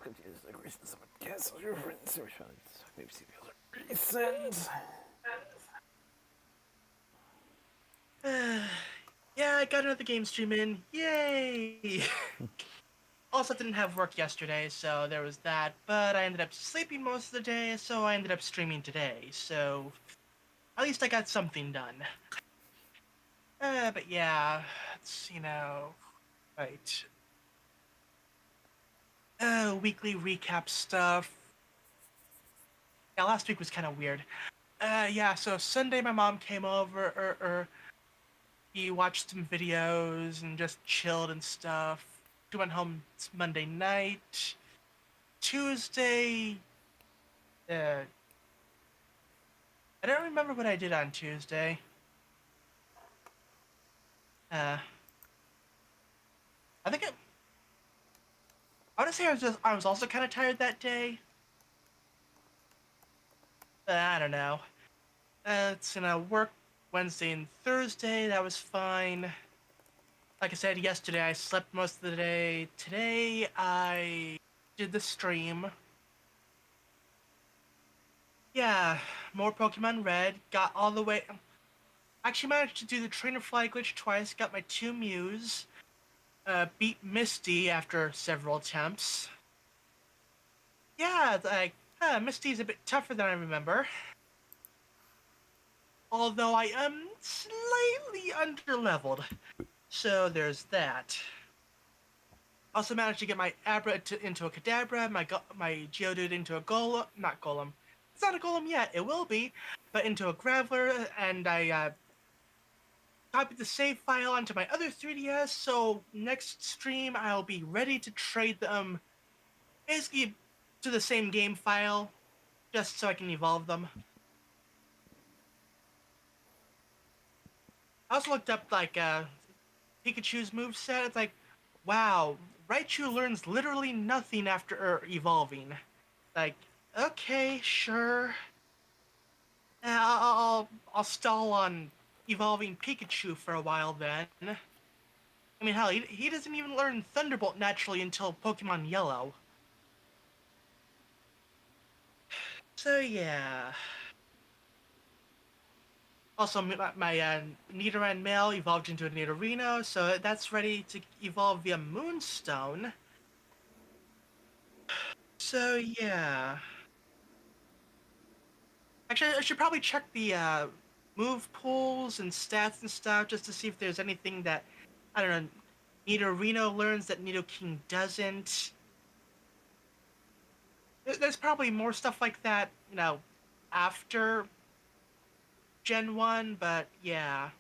Welcome to Yoda Soda Creations. Podcast with your friends, super fans. Maybe see the other recent. Yeah, I got another game stream in. Yay! Also, didn't have work yesterday, so there was that. But I ended up sleeping most of the day, so I ended up streaming today. So at least I got something done. But yeah, it's right. Weekly recap stuff. Yeah, last week was kind of weird. Yeah, so Sunday my mom came over, he watched some videos and just chilled and stuff. She went home Monday night. Tuesday, uh, I don't remember what I did on Tuesday. Uh, I think I want to say I was also kind of tired that day. I don't know. It's work Wednesday and Thursday. That was fine. Like I said yesterday, I slept most of the day. Today I did the stream. Yeah, more Pokemon Red. Got all the way. Actually managed to do the trainer fly glitch twice. Got my 2 Mews. Beat Misty after several attempts. Yeah, Misty's a bit tougher than I remember. Although I am slightly underleveled. So there's that. Also managed to get my Abra into a Kadabra, my Geodude into a Golem, not Golem. It's not a Golem yet, it will be, but into a Graveler, and I copied the save file onto my other 3DS, so next stream I'll be ready to trade them basically to the same game file, just so I can evolve them. I also looked up Pikachu's moveset. It's like, wow, Raichu learns literally nothing after evolving. Like, okay, sure. I'll stall on evolving Pikachu for a while then. I mean, hell, he doesn't even learn Thunderbolt naturally until Pokemon Yellow. So yeah. Also, my Nidoran male evolved into a Nidorino, so that's ready to evolve via Moonstone. So yeah. Actually, I should probably check the move pools and stats and stuff just to see if there's anything that, I don't know, Nidorino learns that Nidoking doesn't. There's probably more stuff like that, after Gen 1, but yeah.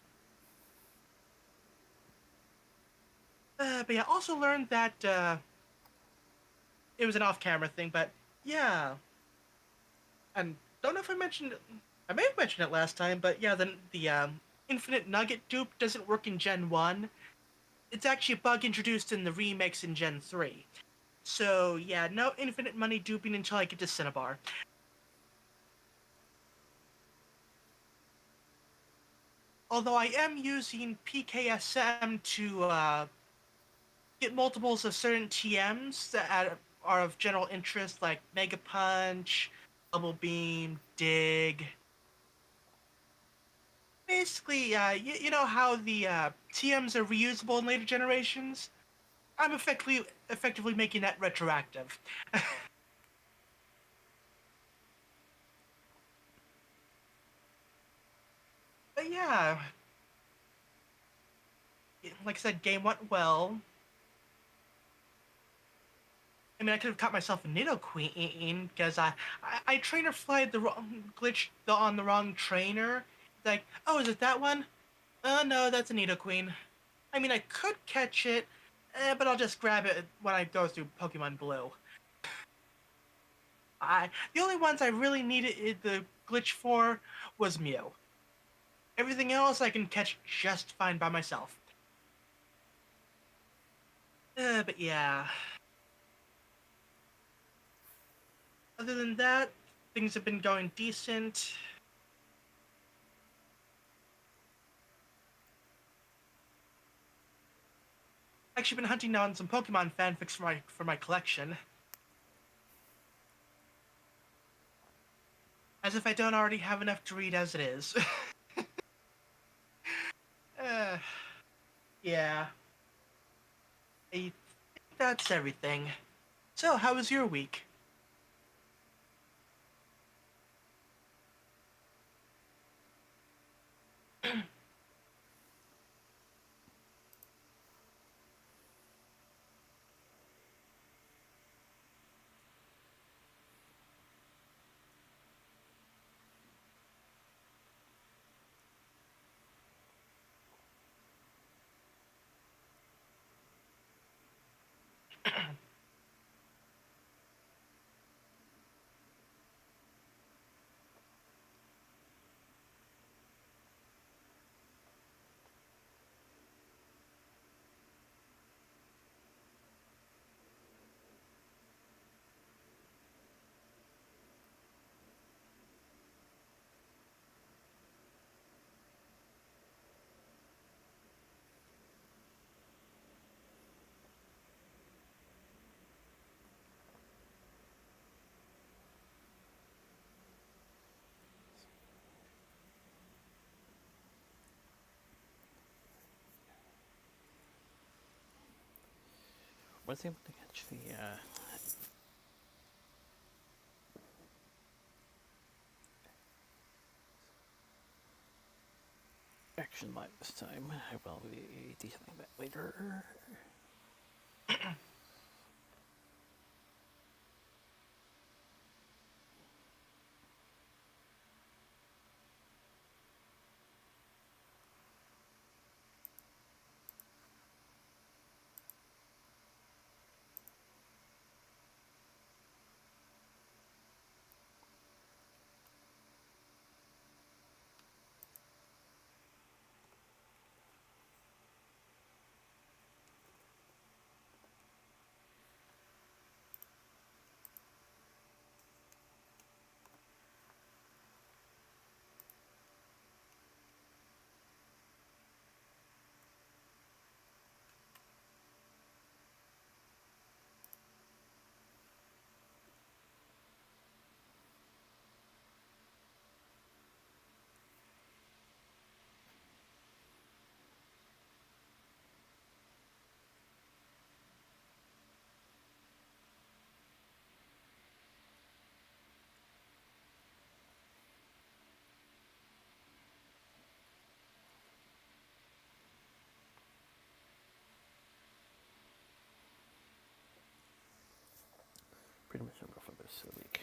But yeah, also learned that it was an off-camera thing, but yeah. And don't know if I mentioned it. I may have mentioned it last time, but yeah, the Infinite Nugget dupe doesn't work in Gen 1. It's actually a bug introduced in the remakes in Gen 3. So yeah, no infinite money duping until I get to Cinnabar. Although I am using PKSM to get multiples of certain TMs that are of general interest, like Mega Punch, Double Beam, Dig. Basically, you know how the TMs are reusable in later generations? I'm effectively making that retroactive. But yeah, like I said, game went well. I mean, I could have caught myself a Nidoqueen because I trainer flied the wrong glitch on the wrong trainer. It's like, oh, is it that one? Oh no, that's a Nidoqueen. I mean, I could catch it, but I'll just grab it when I go through Pokemon Blue. The only ones I really needed the glitch for was Mew. Everything else I can catch just fine by myself. But yeah. Other than that, things have been going decent. Actually, been hunting down some Pokemon fanfics for my collection. As if I don't already have enough to read as it is. uh, yeah. I think that's everything. So, how was your week? Was able to catch the action live this time. I will be detailing that later. Pretty much over for this week.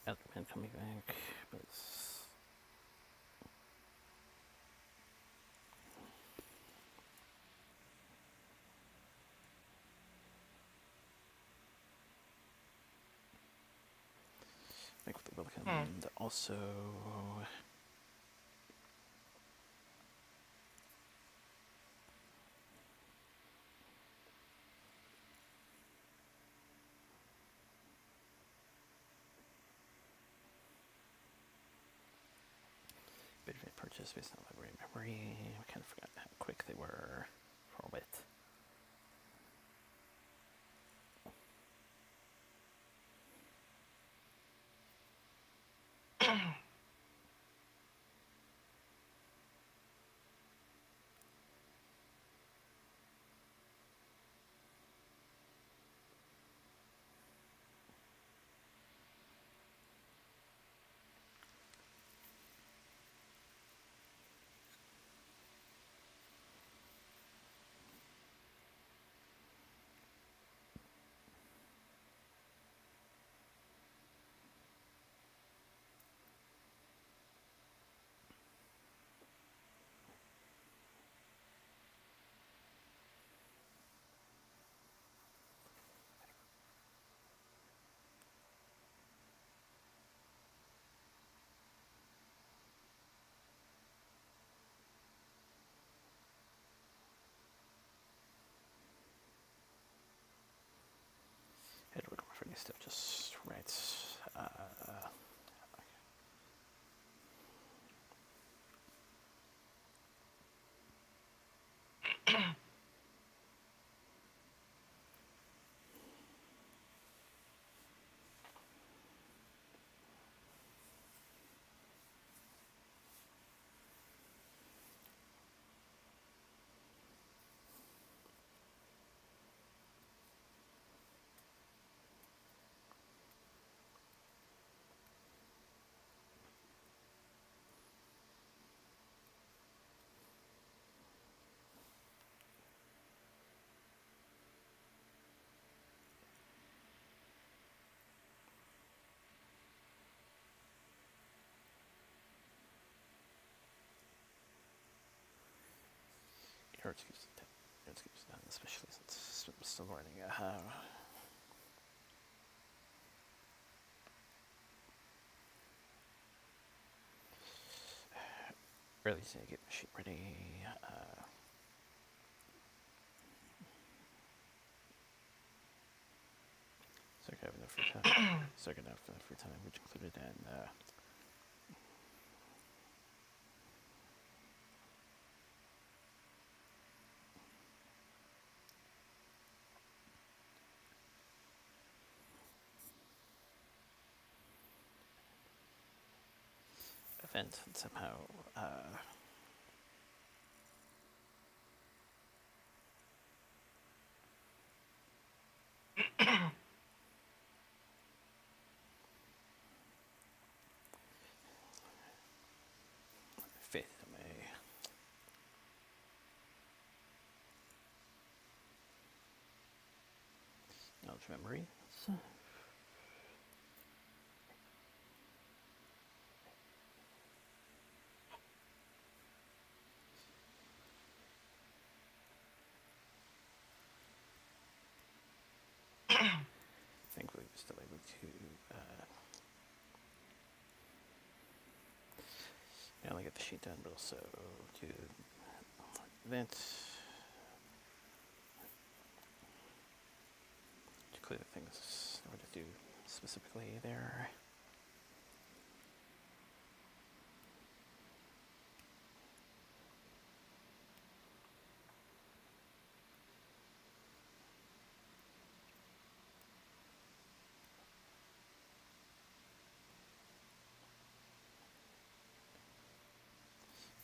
Elderman coming back, but make with the welcome, and also bit of a purchase based on library memory. I kind of forgot how quick they were for a bit. still just right. Your excuse done, especially since I'm still learning. Really need to get my sheet ready. So I have enough free time. So I have enough free time, which included an event, and somehow faith in my knowledge memory. Thankfully, we're still able to not only get the sheet done, but also do event to clear the things I want to do specifically there.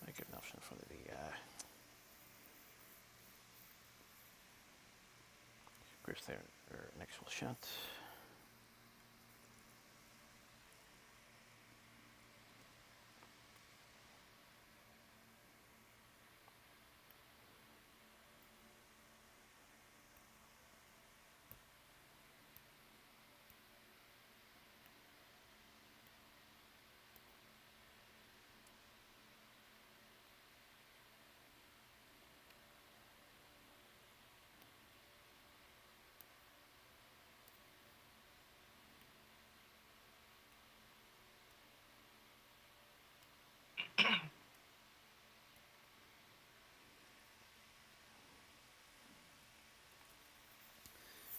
I give an option in front of the groups there, or an actual shot.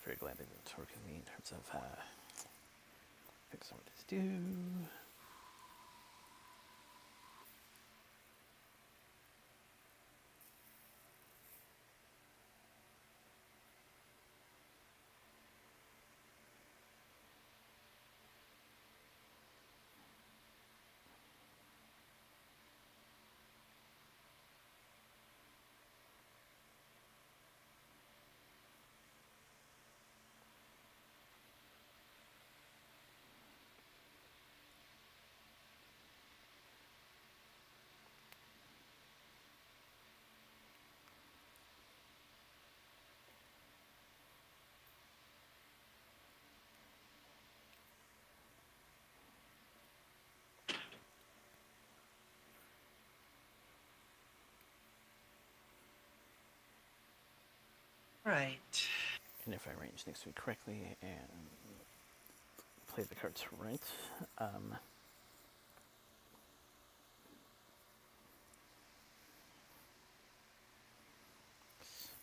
Very glad they were working with me in terms of things I wanted to do. Right. And if I arrange things to be correctly and play the cards right,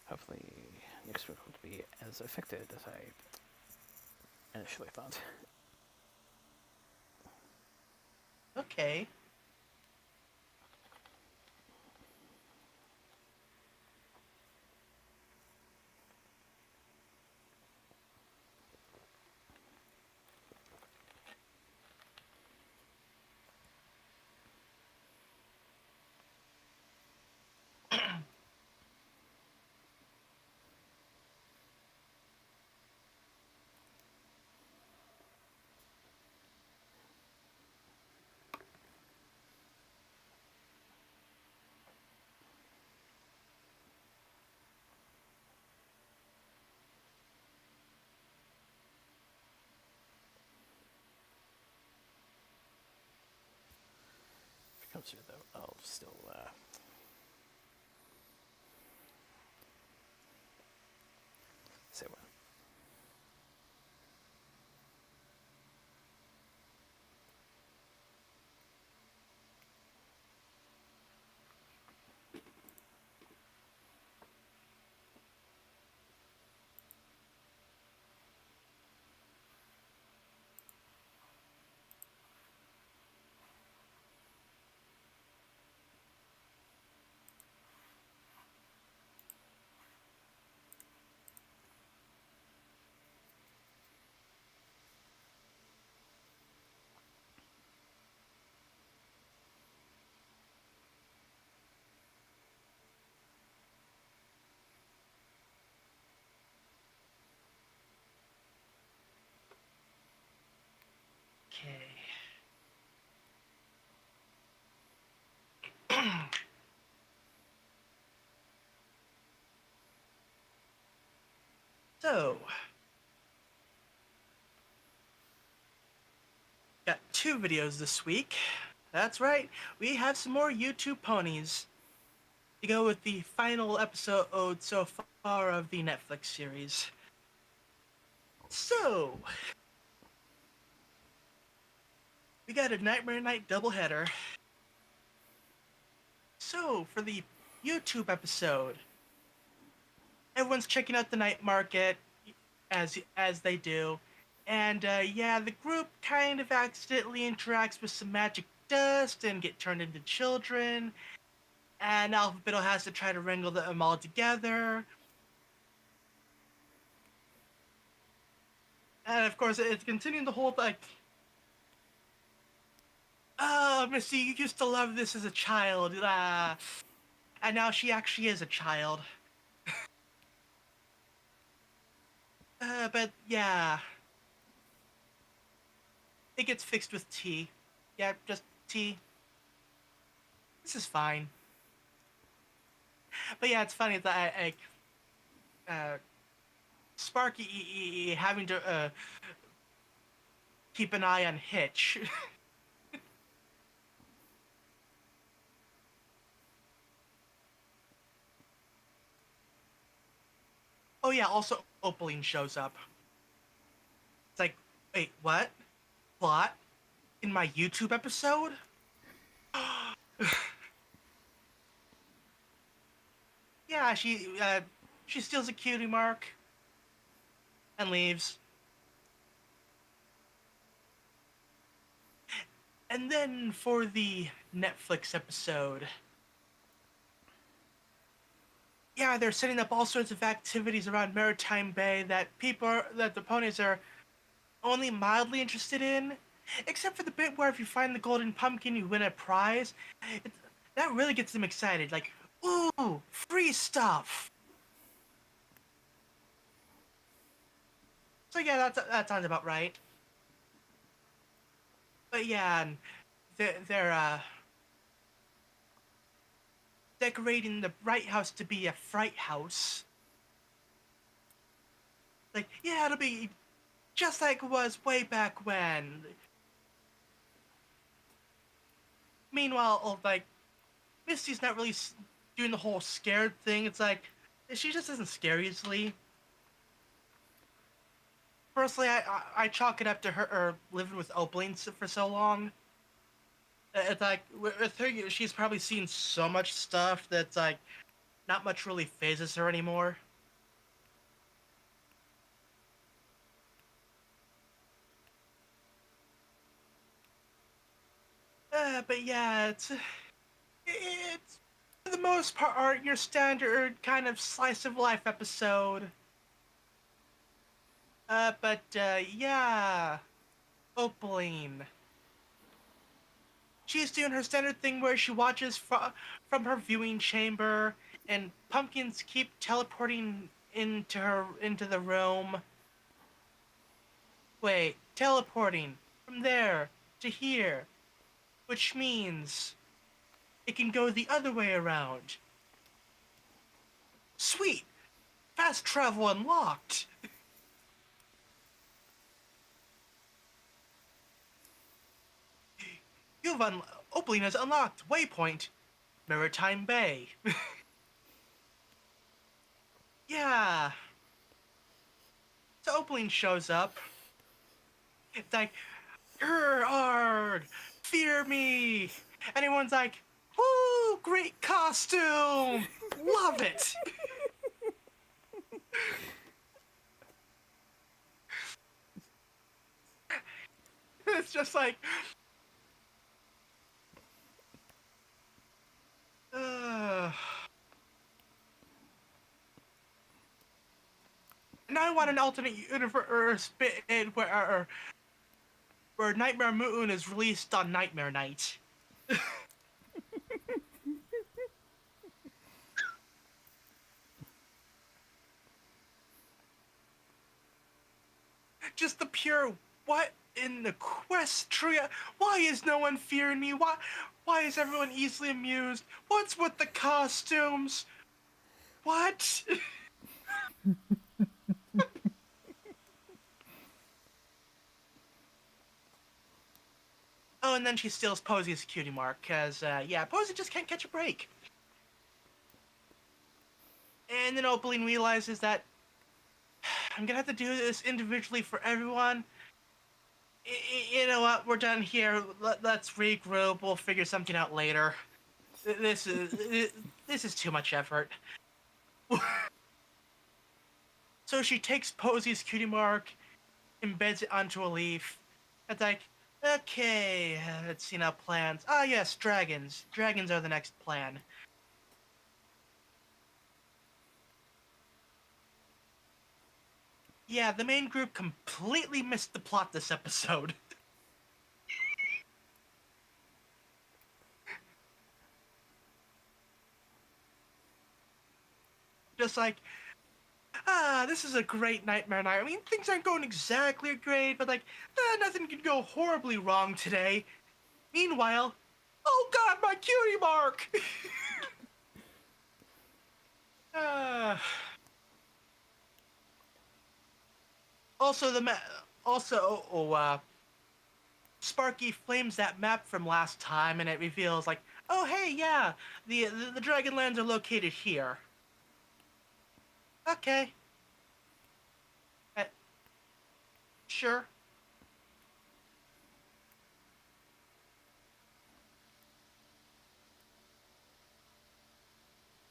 hopefully next week will be as affected as I initially thought. Okay. If it comes here though, I'll still say when. Okay. So, got 2 videos this week. That's right, we have some more YouTube ponies to go with the final episode so far of the Netflix series. So, we got a Nightmare Night doubleheader. So, for the YouTube episode, everyone's checking out the night market as they do, and yeah, the group kind of accidentally interacts with some magic dust and get turned into children, and Alphabetto has to try to wrangle them all together. And of course, it's continuing the whole like, oh, Missy, you used to love this as a child, and now she actually is a child. But yeah, it gets fixed with tea. Yeah, just tea. This is fine. But yeah, it's funny that Sparky having to keep an eye on Hitch. Oh yeah, also Opaline shows up. It's like, wait, what? What? In my YouTube episode? Yeah, she steals a cutie mark and leaves. And then for the Netflix episode, yeah, they're setting up all sorts of activities around Maritime Bay that the ponies are only mildly interested in, except for the bit where if you find the golden pumpkin, you win a prize. It, that really gets them excited. Like, ooh, free stuff. So yeah, that sounds about right. But yeah, and they're decorating the Bright House to be a fright house. Like, yeah, it'll be just like it was way back when. Meanwhile, like, Misty's not really doing the whole scared thing. It's like, she just isn't scary easily. Personally, I chalk it up to her living with Opaline for so long. It's like, with her, she's probably seen so much stuff that's like, not much really phases her anymore. But yeah, it's for the most part your standard kind of slice of life episode. Yeah, Opaline. She's doing her standard thing where she watches from her viewing chamber, and pumpkins keep teleporting into the room. Wait, teleporting from there to here, which means it can go the other way around. Sweet, fast travel unlocked. Opaline has unlocked waypoint Maritime Bay. Yeah. So Opaline shows up. It's like, Arg, fear me. And everyone's like, woo, great costume. Love it. It's just like, uh. Now I want an alternate universe bit where Nightmare Moon is released on Nightmare Night. Just the pure what in the Questria? Why is no one fearing me? Why is everyone easily amused? What's with the costumes? What? Oh, and then she steals Posy's cutie mark, because, yeah, Posy just can't catch a break. And then Opaline realizes that I'm gonna have to do this individually for everyone. You know what? We're done here. Let's regroup. We'll figure something out later. This is too much effort. So she takes Posy's cutie mark, embeds it onto a leaf. It's like, okay, let's see now plans. Ah, yes, dragons. Dragons are the next plan. Yeah, the main group completely missed the plot this episode. Just like, this is a great nightmare night. I mean, things aren't going exactly great, but like, nothing could go horribly wrong today. Meanwhile, oh god, my cutie mark! uh, also, Sparky flames that map from last time, and it reveals like, oh hey, yeah, the Dragonlands are located here. Okay. Uh, sure.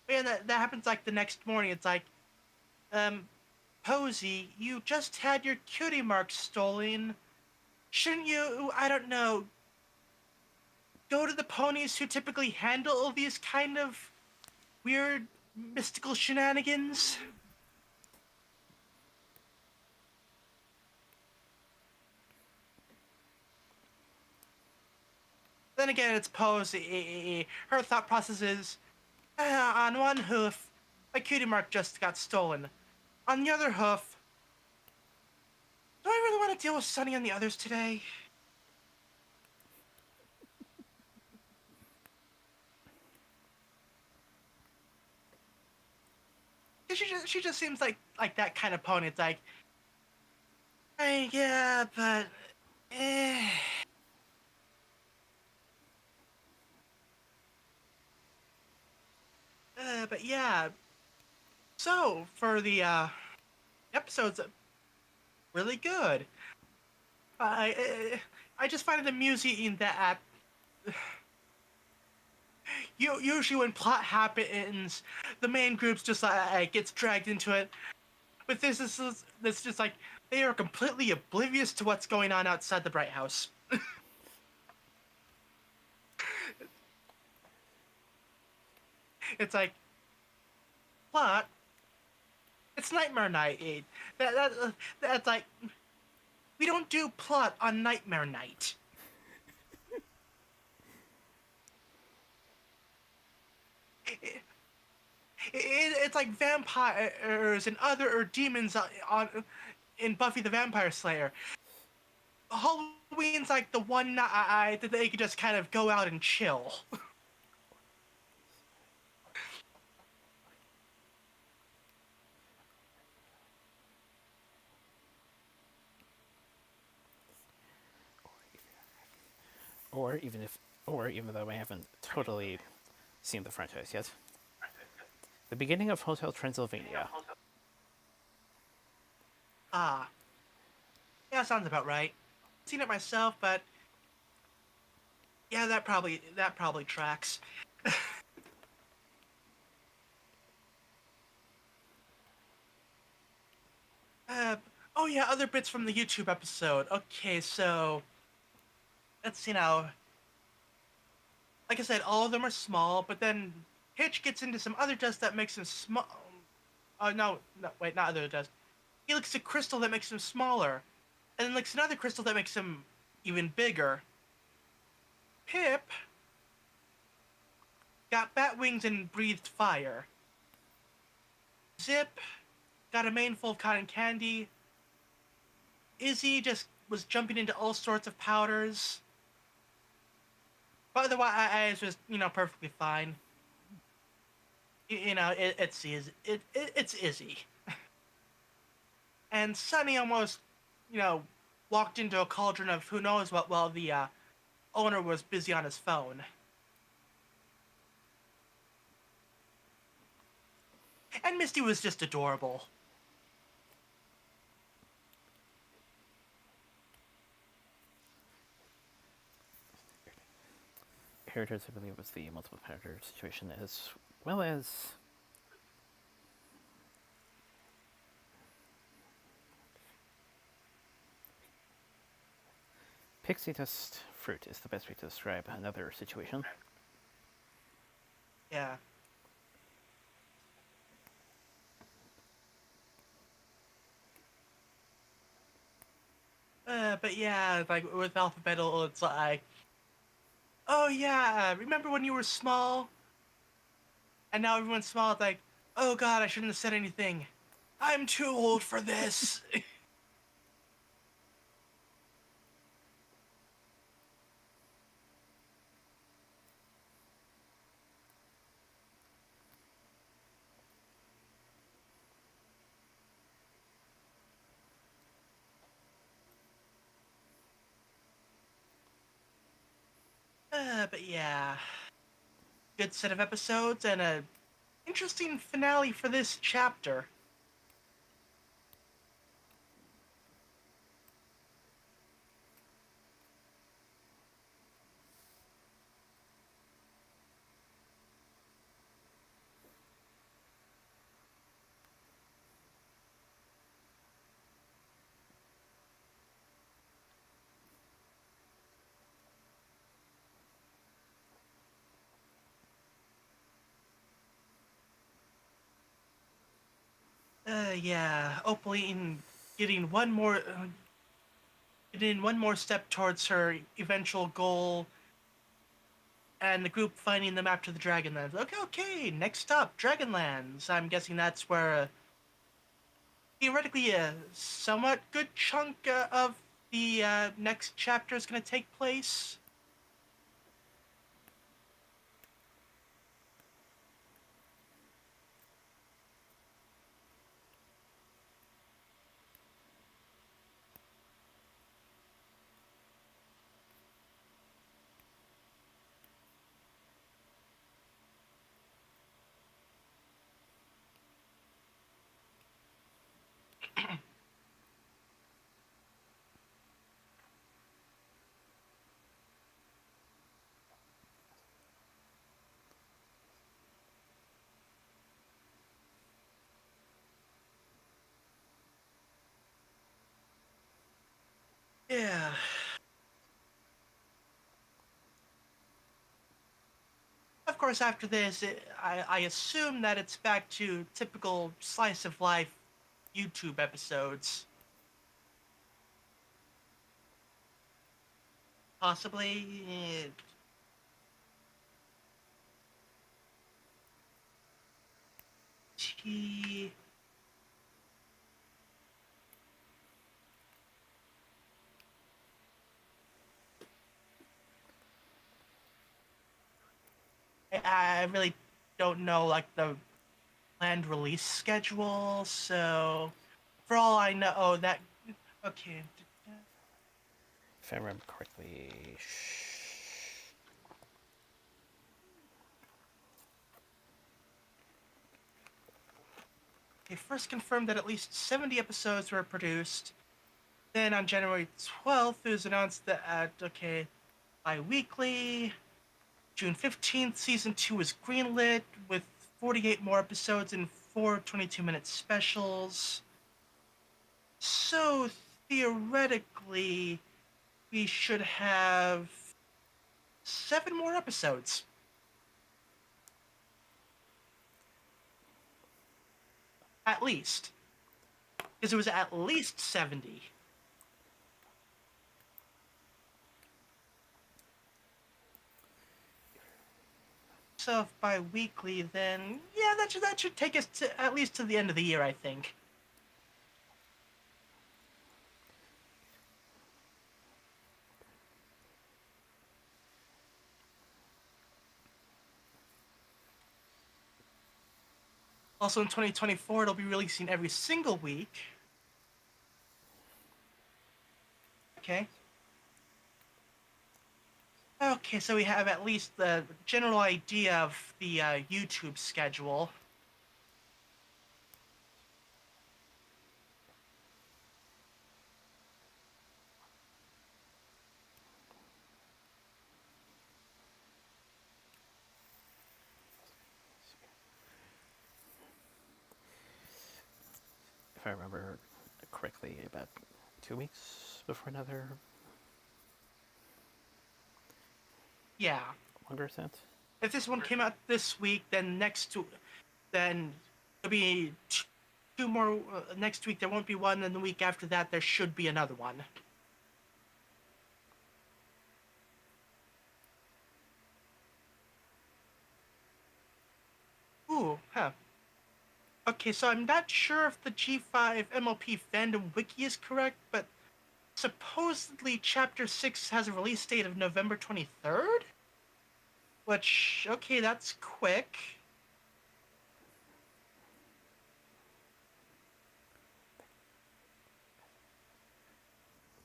And that happens like the next morning. It's like, Posy, you just had your cutie mark stolen. Shouldn't you, I don't know, go to the ponies who typically handle these kind of weird mystical shenanigans? Then again, it's Posy. Her thought process is, on one hoof, my cutie mark just got stolen. On the other hoof, do I really want to deal with Sunny and the others today? She just seems like that kind of pony. It's like, yeah, but eh. But yeah. So for the episodes, really good. I just find it amusing that usually when plot happens, the main group's just gets dragged into it. But this just like they are completely oblivious to what's going on outside the Bright House. It's like plot. It's Nightmare Night. That's like we don't do plot on Nightmare Night. It, it's like vampires and other demons on in Buffy the Vampire Slayer. Halloween's like the one night that they could just kind of go out and chill. Or even if, or even though I haven't totally seen the franchise yet, the beginning of Hotel Transylvania. Ah, yeah, sounds about right. Seen it myself, but yeah, that probably tracks. Uh, oh yeah, other bits from the YouTube episode. Okay, so let's see now. Like I said, all of them are small, but then Hitch gets into some other dust that makes him small. Oh no, wait, not other dust. He licks a crystal that makes him smaller, and then licks another crystal that makes him even bigger. Pip got bat wings and breathed fire. Zip got a mane full of cotton candy. Izzy just was jumping into all sorts of powders. But otherwise, was perfectly fine. It's Izzy. And Sunny almost, you know, walked into a cauldron of who knows what while the owner was busy on his phone. And Misty was just adorable. Heritors, I believe, was the multiple predator situation, as well as pixie dust fruit is the best way to describe another situation. Yeah. But yeah, like with alphabetical, it's like, oh yeah, remember when you were small? And now everyone's small. It's like, oh god, I shouldn't have said anything. I'm too old for this. But yeah, good set of episodes and a interesting finale for this chapter. Yeah, hopefully in getting one more, getting one more step towards her eventual goal, and the group finding the map to the Dragonlands. Okay, next up, Dragonlands. I'm guessing that's where theoretically a somewhat good chunk of the next chapter is going to take place. Yeah. course, after this, I assume that it's back to typical slice of life YouTube episodes. Possibly. T. I really don't know like the planned release schedule, so for all I know, that okay. If I remember correctly. They first confirmed that at least 70 episodes were produced. Then on January 12th, it was announced that okay, bi-weekly. June 15th, season 2 was greenlit with 48 more episodes and 4 22-minute specials. So theoretically, we should have 7 more episodes. At least. Because it was at least 70. So if bi-weekly, then yeah, that should take us to at least to the end of the year, I think. Also in 2024, it'll be releasing every single week. Okay. Okay, so we have at least the general idea of the YouTube schedule. If I remember correctly, about 2 weeks before another Yeah. longer set. If this one came out this week, then then there'll be two more next week. There won't be one, and the week after that, there should be another one. Ooh, huh. Okay, so I'm not sure if the G5 MLP fandom wiki is correct, but supposedly Chapter 6 has a release date of November 23rd? Which, okay, that's quick.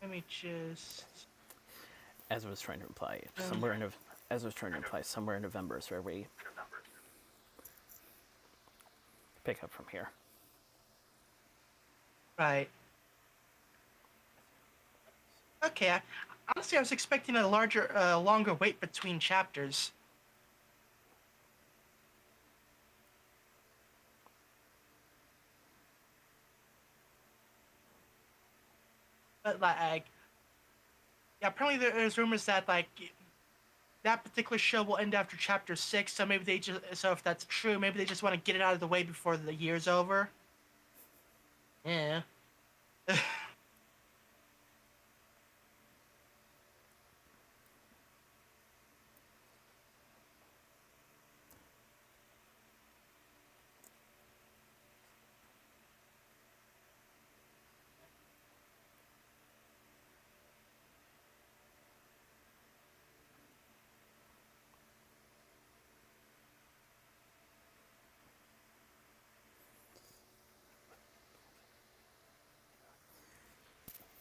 Let me just... As I was trying to imply, somewhere in November is where we pick up from here. Right. Okay, honestly, I was expecting a longer wait between chapters. But like, yeah, apparently there's rumors that like that particular show will end after chapter 6. So maybe so if that's true, maybe they just want to get it out of the way before the year's over. Yeah.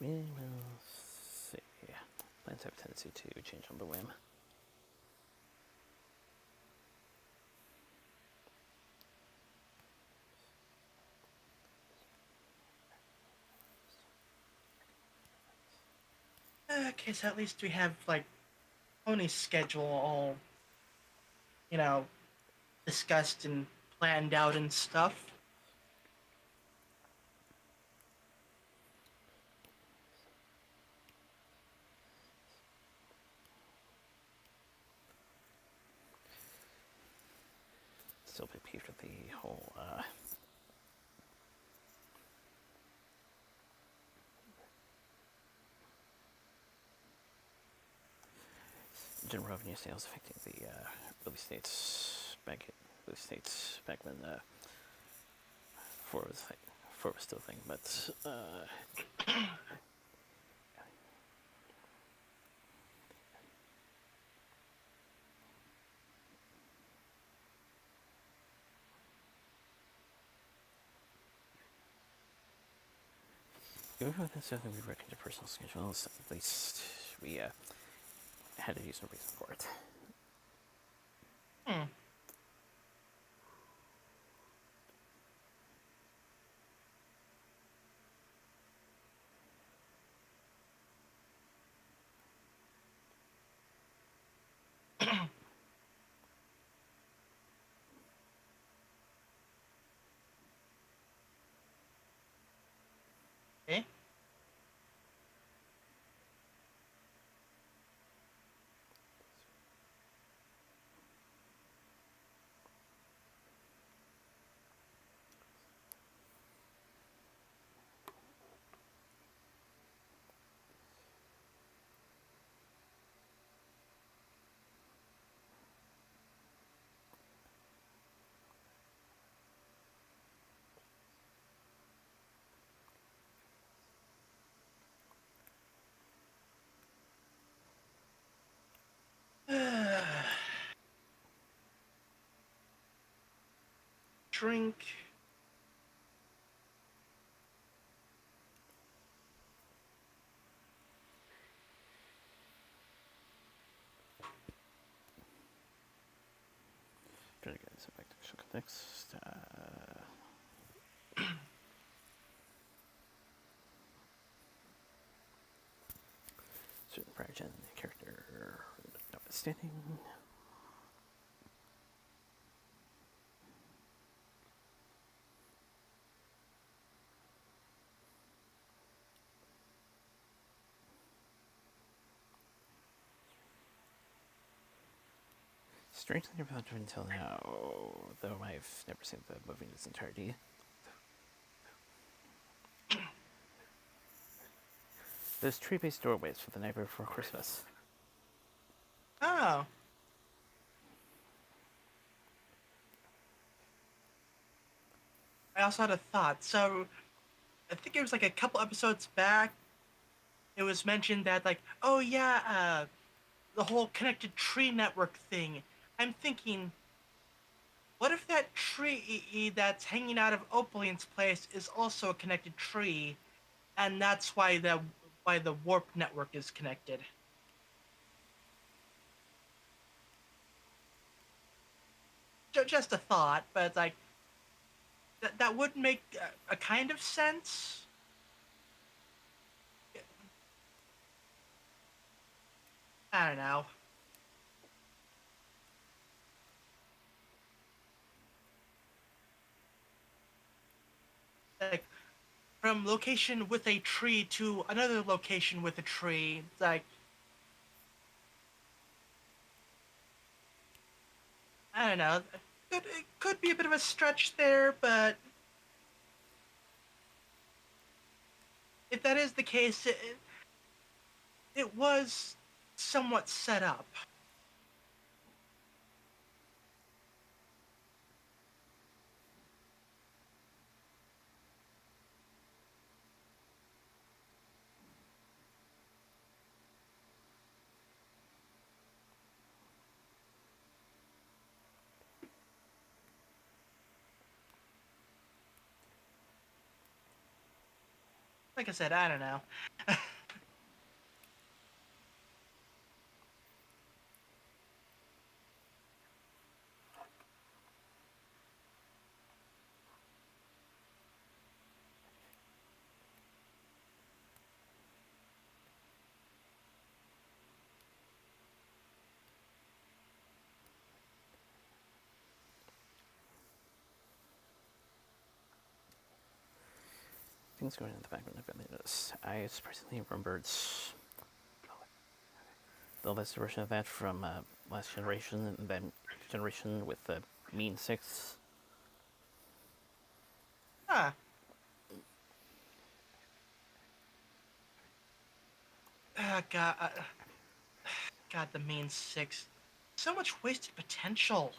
We will see. Plans have a tendency to change on the whim. Okay, so at least we have like Pony's schedule all, you know, discussed and planned out and stuff. still a bit peeved with the whole general revenue sales affecting the release states back when four was still a thing, but even with something we reckoned to personal schedules, at least we had to use a reason for it. Hmm. Okay. Drink. Trying to get this back to actual context. Certain prior gen character notwithstanding. Strangely never thought of it until now, though I've never seen the movie in its entirety. Those tree-based doorways for the night before Christmas. Oh. I also had a thought. So, I think it was like a couple episodes back. It was mentioned that, like, oh yeah, the whole connected tree network thing. I'm thinking, what if that tree that's hanging out of Opaline's place is also a connected tree, and that's why the warp network is connected? Just a thought, but it's like that would make a kind of sense. I don't know. Like from location with a tree to another location with a tree. It's like I don't know. It could be a bit of a stretch there, but if that is the case, it was somewhat set up. Like I said, I don't know. Things going in the background I've really noticed. I surprisingly remembered the last version of that from last generation, and then generation with the mean six. Huh. God, God, the mean six. So much wasted potential.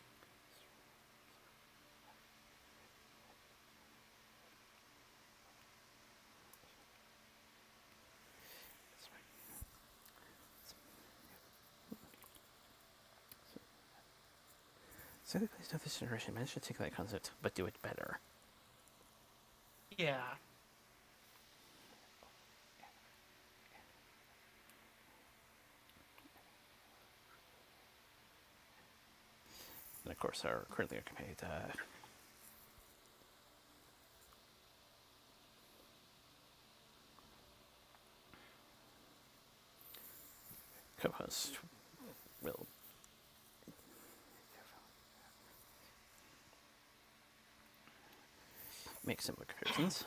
So the place of this generation managed to take that concept, but do it better. Yeah. And of course, our currently occupied co-host will make similar comparisons.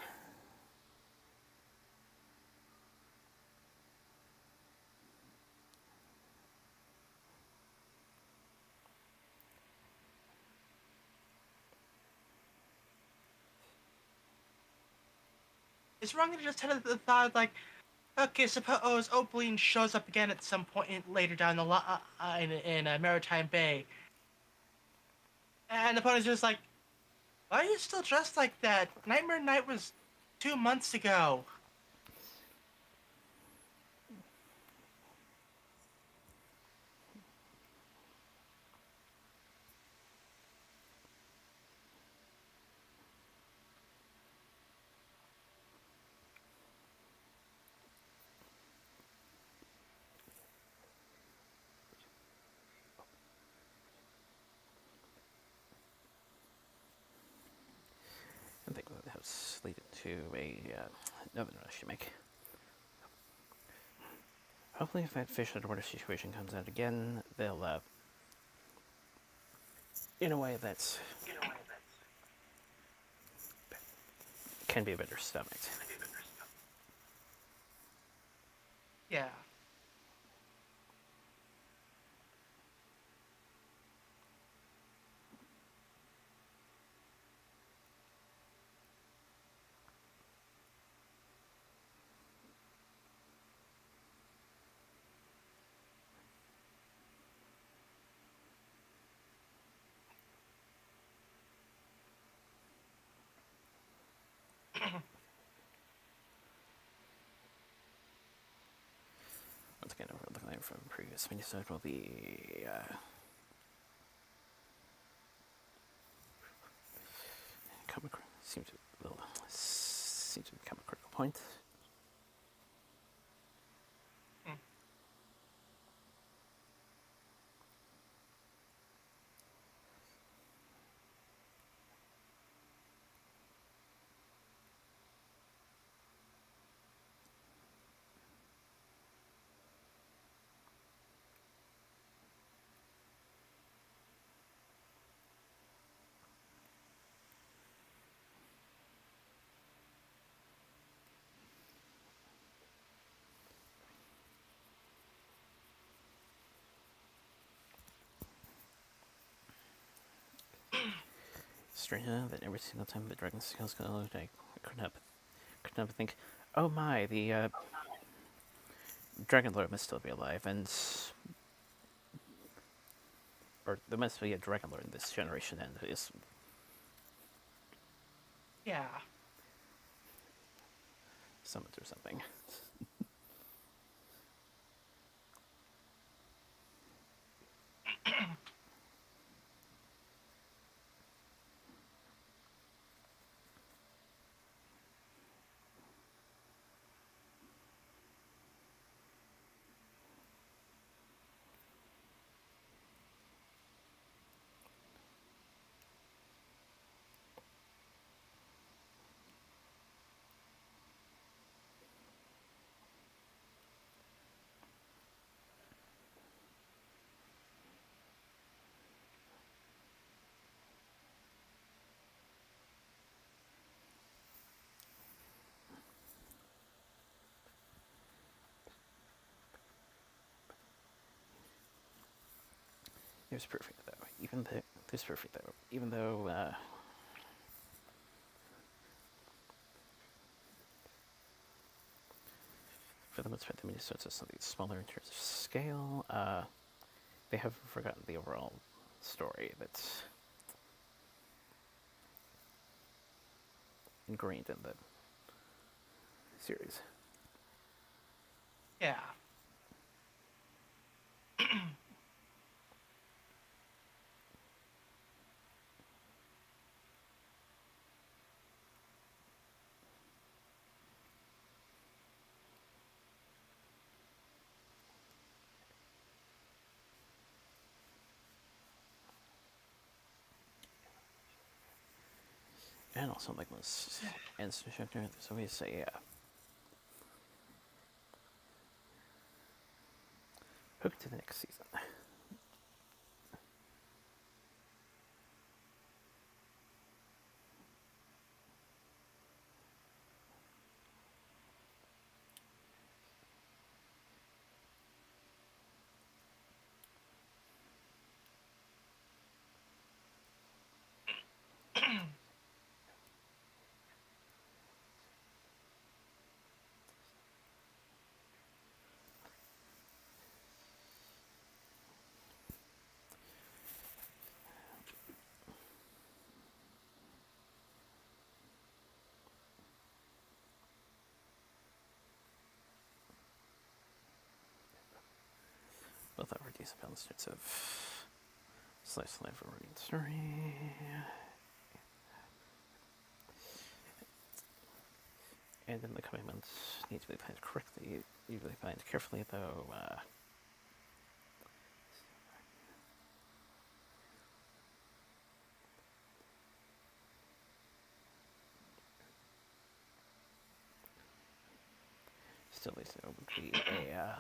It's wrong to just have the thought like, okay, suppose Opaline shows up again at some point later down the line in Maritime Bay, and the opponent's just like, why are you still dressed like that? Nightmare Night was 2 months ago. I think that has leaded to another notice you make. Hopefully, if that fish out of water situation comes out again, they'll, in a way that's can be better stomached. Yeah. Once again, we're looking at from previous minisode will be seem to become a critical point. Strange enough that every single time the dragon skills go, I couldn't help but think, oh my, the Dragon Lord must still be alive, and or there must be a Dragon Lord in this generation, and is Yeah. summoned or something. It was perfect though. Even This perfect though, even though for the most part the minisodes are something smaller in terms of scale, they have forgotten the overall story that's ingrained in the series. Yeah. And also, like most ends to chapter, there's always a hook to the next season. Both are decent balanced of slice of life over story. And then the coming months need to be planned correctly, usually planned carefully, though. Still, at least there would be a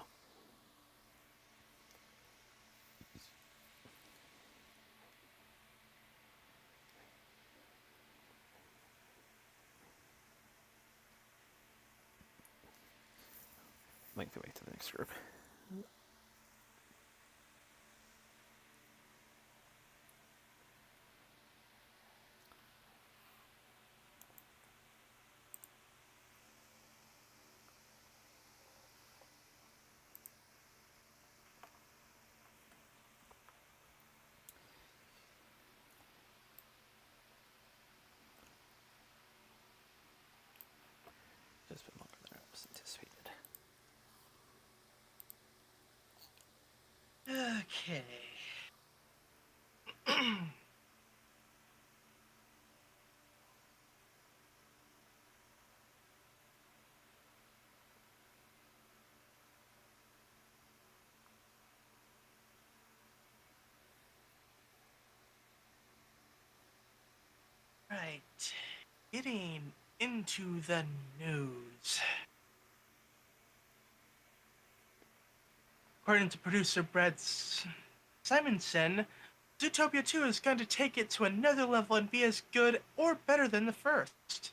lengthy way to the next group. Just a bit longer than I was anticipated. Okay. Right. Getting into the news. According to producer Brett Simonson, Zootopia 2 is going to take it to another level and be as good or better than the first.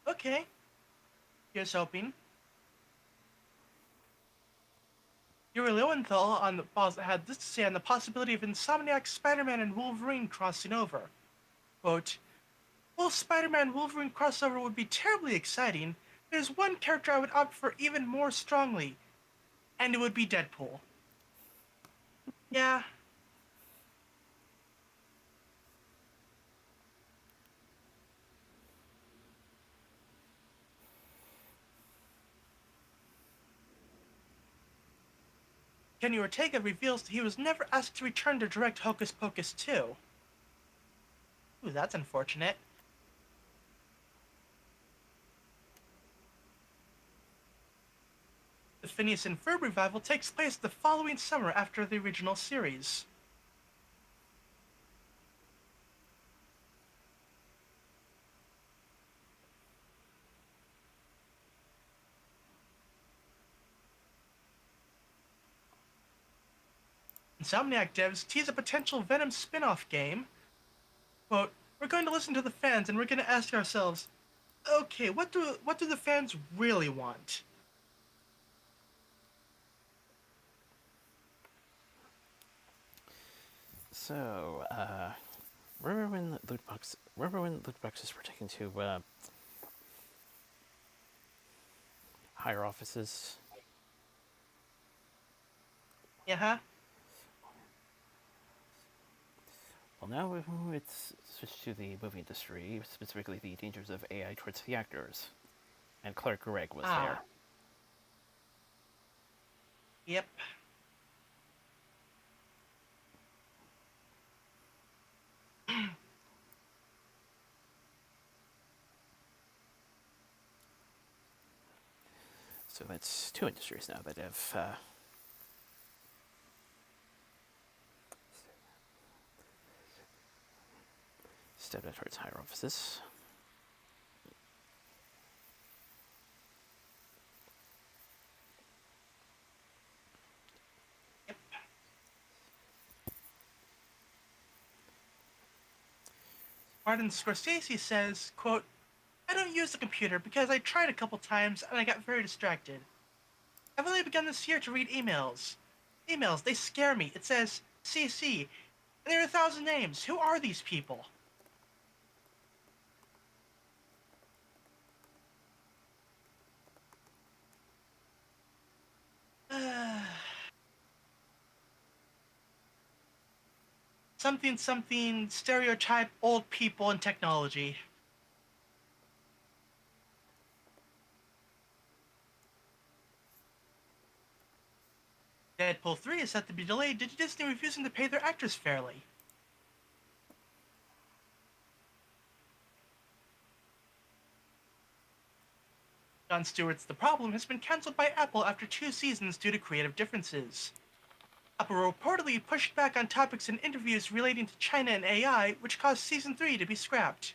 Okay. Here's hoping. Yuri Lowenthal had this to say on the possibility of Insomniac Spider-Man and Wolverine crossing over. Quote, while Spider-Man Wolverine crossover would be terribly exciting, there's one character I would opt for even more strongly, and it would be Deadpool. Yeah. Kenny Ortega reveals that he was never asked to return to direct Hocus Pocus 2. Ooh, that's unfortunate. The Phineas and Ferb revival takes place the following summer after the original series. Insomniac devs tease a potential Venom spin-off game. Quote, we're going to listen to the fans and we're going to ask ourselves, okay, what do the fans really want? So, remember when loot boxes were taken to higher offices? Yeah, huh? Well, now it's switched to the movie industry, specifically the dangers of AI towards the actors. And Clark Gregg was there. Ah, yep. So that's two industries now that have stepped out towards higher offices. Martin Scorsese says, quote, I don't use the computer because I tried a couple times and I got very distracted. I've only begun this year to read emails. Emails, they scare me. It says CC, and there are 1,000 names. Who are these people? Something, something, stereotype old people and technology. Deadpool 3 is set to be delayed due to Disney refusing to pay their actors fairly. Jon Stewart's The Problem has been cancelled by Apple after 2 seasons due to creative differences. Apple reportedly pushed back on topics in interviews relating to China and AI, which caused season 3 to be scrapped.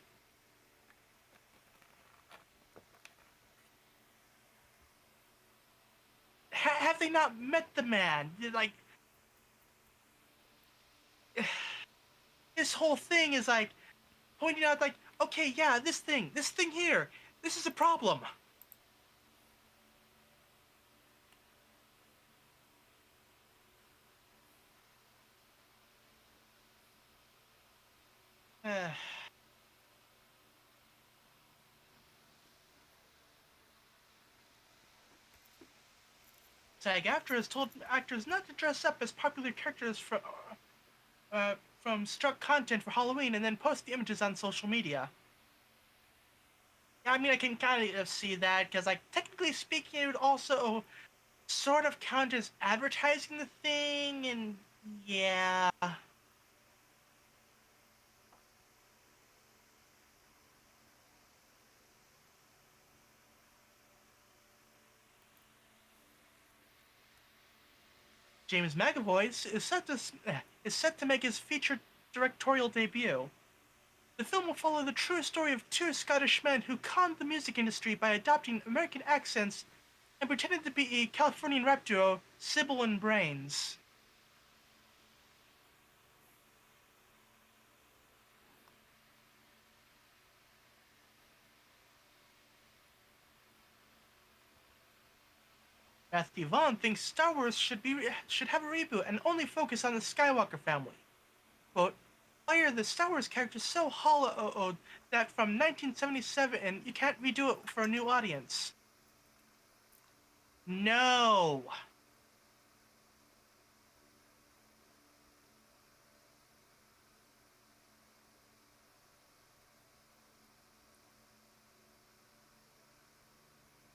Have they not met the man? Like, this whole thing is like pointing out, like, okay, yeah, this thing here, this is a problem. SAG-AFTRA has told actors not to dress up as popular characters from struck content for Halloween and then post the images on social media. Yeah, I mean, I can kind of see that because, like, technically speaking, it would also sort of count as advertising the thing, and yeah. James McAvoy is set to make his feature directorial debut. The film will follow the true story of two Scottish men who conned the music industry by adopting American accents and pretending to be a Californian rap duo, Sybil and Brains. Matthew Vaughn thinks Star Wars should have a reboot and only focus on the Skywalker family. Quote, why are the Star Wars characters so hollow that from 1977 you can't redo it for a new audience? No.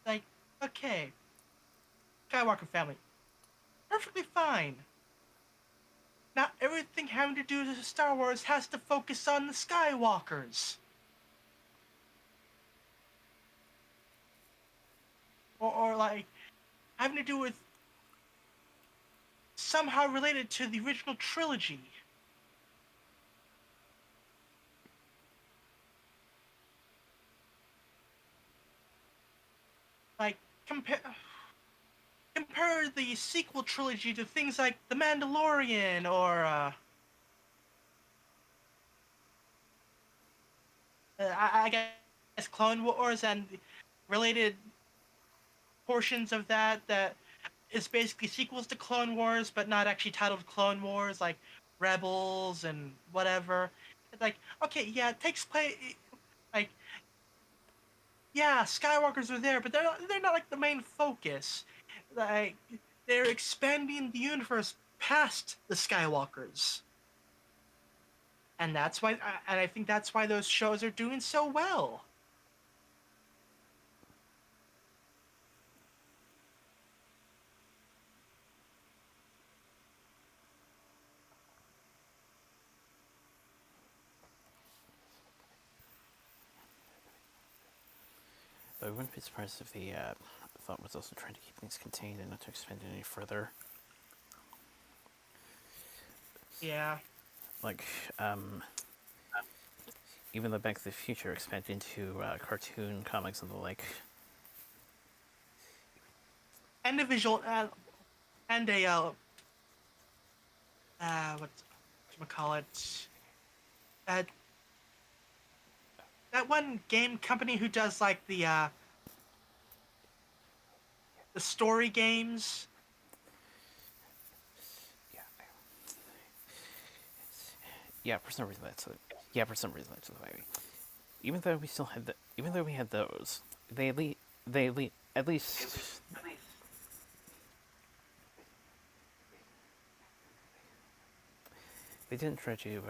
Like, okay, Skywalker family, perfectly fine. Not everything having to do with Star Wars has to focus on the Skywalkers. Or like, having to do with somehow related to the original trilogy. Like, compare the sequel trilogy to things like The Mandalorian or I guess Clone Wars and related portions of that is basically sequels to Clone Wars, but not actually titled Clone Wars. Like, Rebels and whatever. It's like, okay, yeah, it takes place. Like, yeah, Skywalkers are there, but they're not like the main focus. Like, they're expanding the universe past the Skywalkers, and that's why. And I think that's why those shows are doing so well. But I wouldn't be surprised if the thought was also trying to keep things contained and not to expand it any further. Yeah, Like, even though Back to the Future expanded into cartoon comics and the like. and a visual and a what's call it uh, that one game company who does like the story games. Yeah, yeah. For some reason that's a, yeah. For some reason that's the way. Even though we still had even though we had those, at least they didn't try to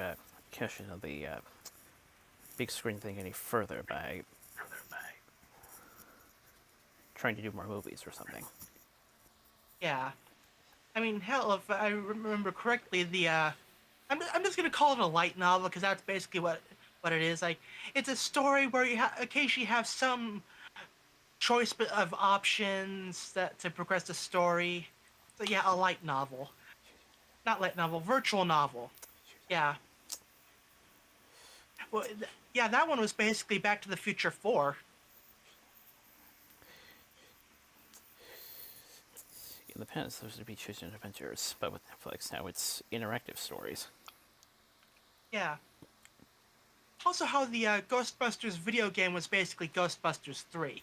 cash in on the big screen thing any further by trying to do more movies or something. Yeah, I mean, hell, if I remember correctly, I'm just gonna call it a light novel because that's basically what it is. Like, it's a story where you occasionally have some choice of options that to progress the story. So yeah, a light novel, not light novel, virtual novel. Yeah. Well, yeah, that one was basically Back to the Future 4. In the past, those would be choosing adventures, but with Netflix now, it's interactive stories. Yeah. Also, how the Ghostbusters video game was basically Ghostbusters 3.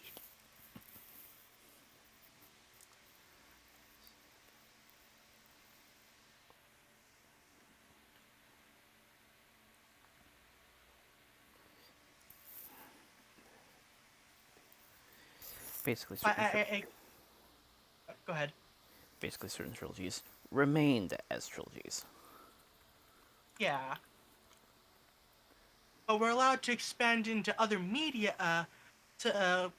Basically, I, I, go ahead. certain trilogies remained as trilogies. Yeah. But we're allowed to expand into other media to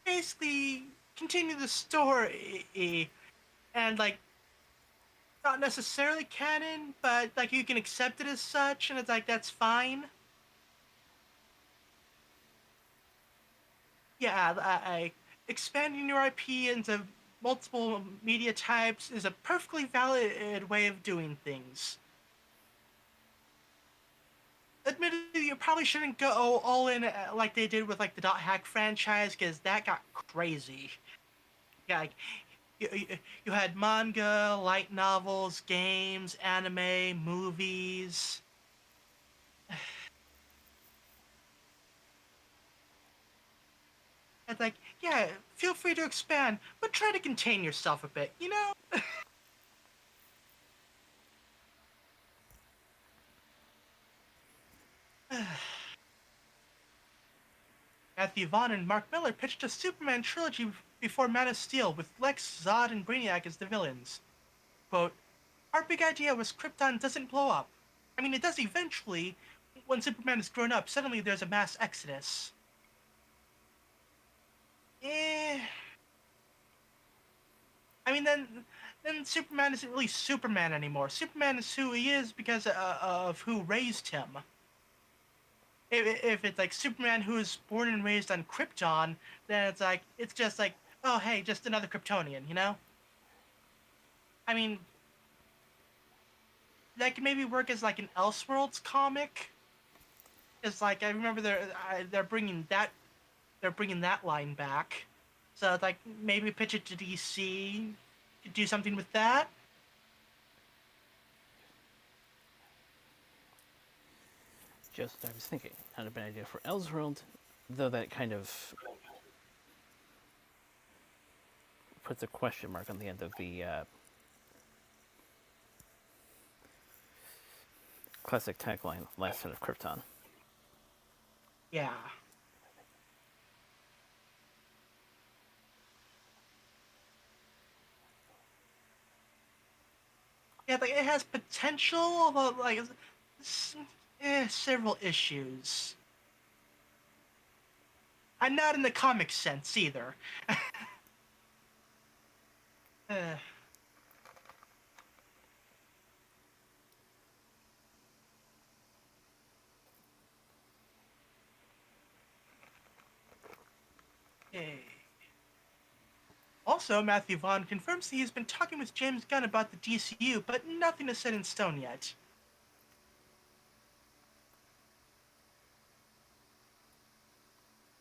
basically continue the story and like not necessarily canon, but like you can accept it as such, and it's like that's fine. Yeah, expanding your IP into multiple media types is a perfectly valid way of doing things. Admittedly, you probably shouldn't go all in like they did with like the Dot Hack franchise because that got crazy. Yeah, like, you had manga, light novels, games, anime, movies. It's like, yeah, feel free to expand, but try to contain yourself a bit, you know? Matthew Vaughn and Mark Miller pitched a Superman trilogy before Man of Steel with Lex, Zod, and Brainiac as the villains. Quote, our big idea was Krypton doesn't blow up. I mean, it does eventually. When Superman is grown up, suddenly there's a mass exodus. Eh. I mean, then Superman isn't really Superman anymore. Superman is who he is because of who raised him. If it's like Superman who is born and raised on Krypton, then it's just like, oh hey, just another Kryptonian, you know? I mean, that could maybe work as like an Elseworlds comic. It's like I remember they're bringing that line back. So it's like maybe pitch it to DC to do something with that. Just I was thinking, not a bad idea for Elseworld, though that kind of puts a question mark on the end of the Classic tagline, last son of Krypton. Yeah. Yeah, like it has potential, but like several issues. And not in the comic sense either. uh, eh. Also, Matthew Vaughn confirms that he's been talking with James Gunn about the DCU, but nothing is set in stone yet.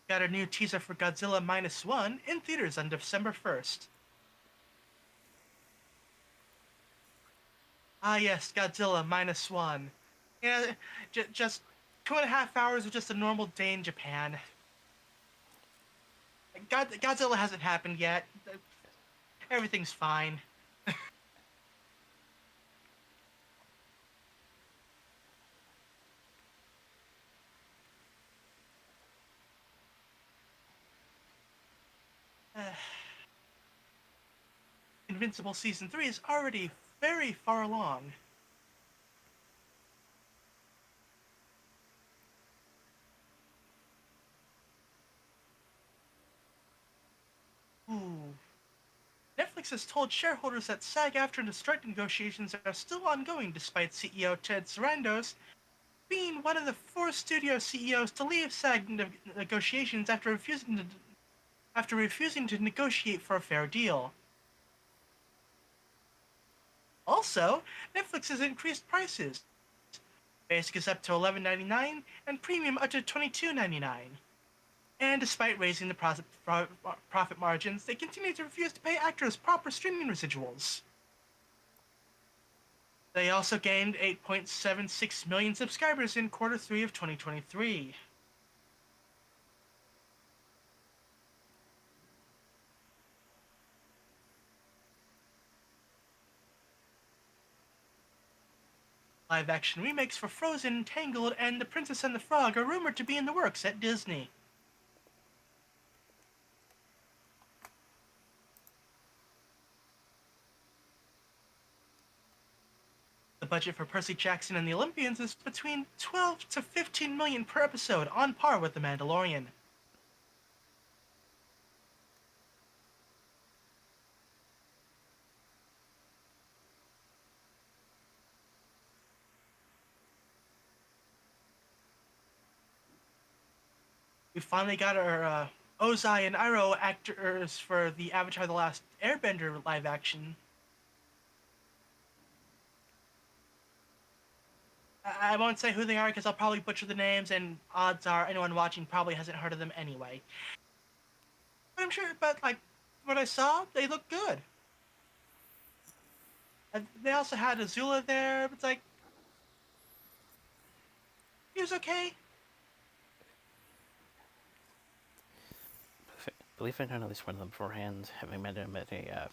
Got a new teaser for Godzilla Minus One in theaters on December 1st. Ah, yes, Godzilla Minus One. Yeah, just 2.5 hours of just a normal day in Japan. Godzilla hasn't happened yet. Everything's fine. Invincible Season 3 is already very far along. Ooh. Netflix has told shareholders that SAG-AFTRA and the strike negotiations are still ongoing despite CEO Ted Sarandos being one of the 4 studio CEOs to leave SAG negotiations after refusing to negotiate for a fair deal. Also, Netflix has increased prices. Basic is up to $11.99 and premium up to $22.99. And despite raising the profit margins, they continue to refuse to pay actors proper streaming residuals. They also gained 8.76 million subscribers in Q3 of 2023. Live-action remakes for Frozen, Tangled, and The Princess and the Frog are rumored to be in the works at Disney. The budget for Percy Jackson and the Olympians is between 12 to 15 million per episode, on par with The Mandalorian. We finally got our Ozai and Iroh actors for the Avatar: The Last Airbender live action. I won't say who they are because I'll probably butcher the names, and odds are anyone watching probably hasn't heard of them anyway. But I'm sure, but like what I saw, they look good. And they also had Azula there. It's like he was okay. I believe I know at least one of them beforehand, having met him at a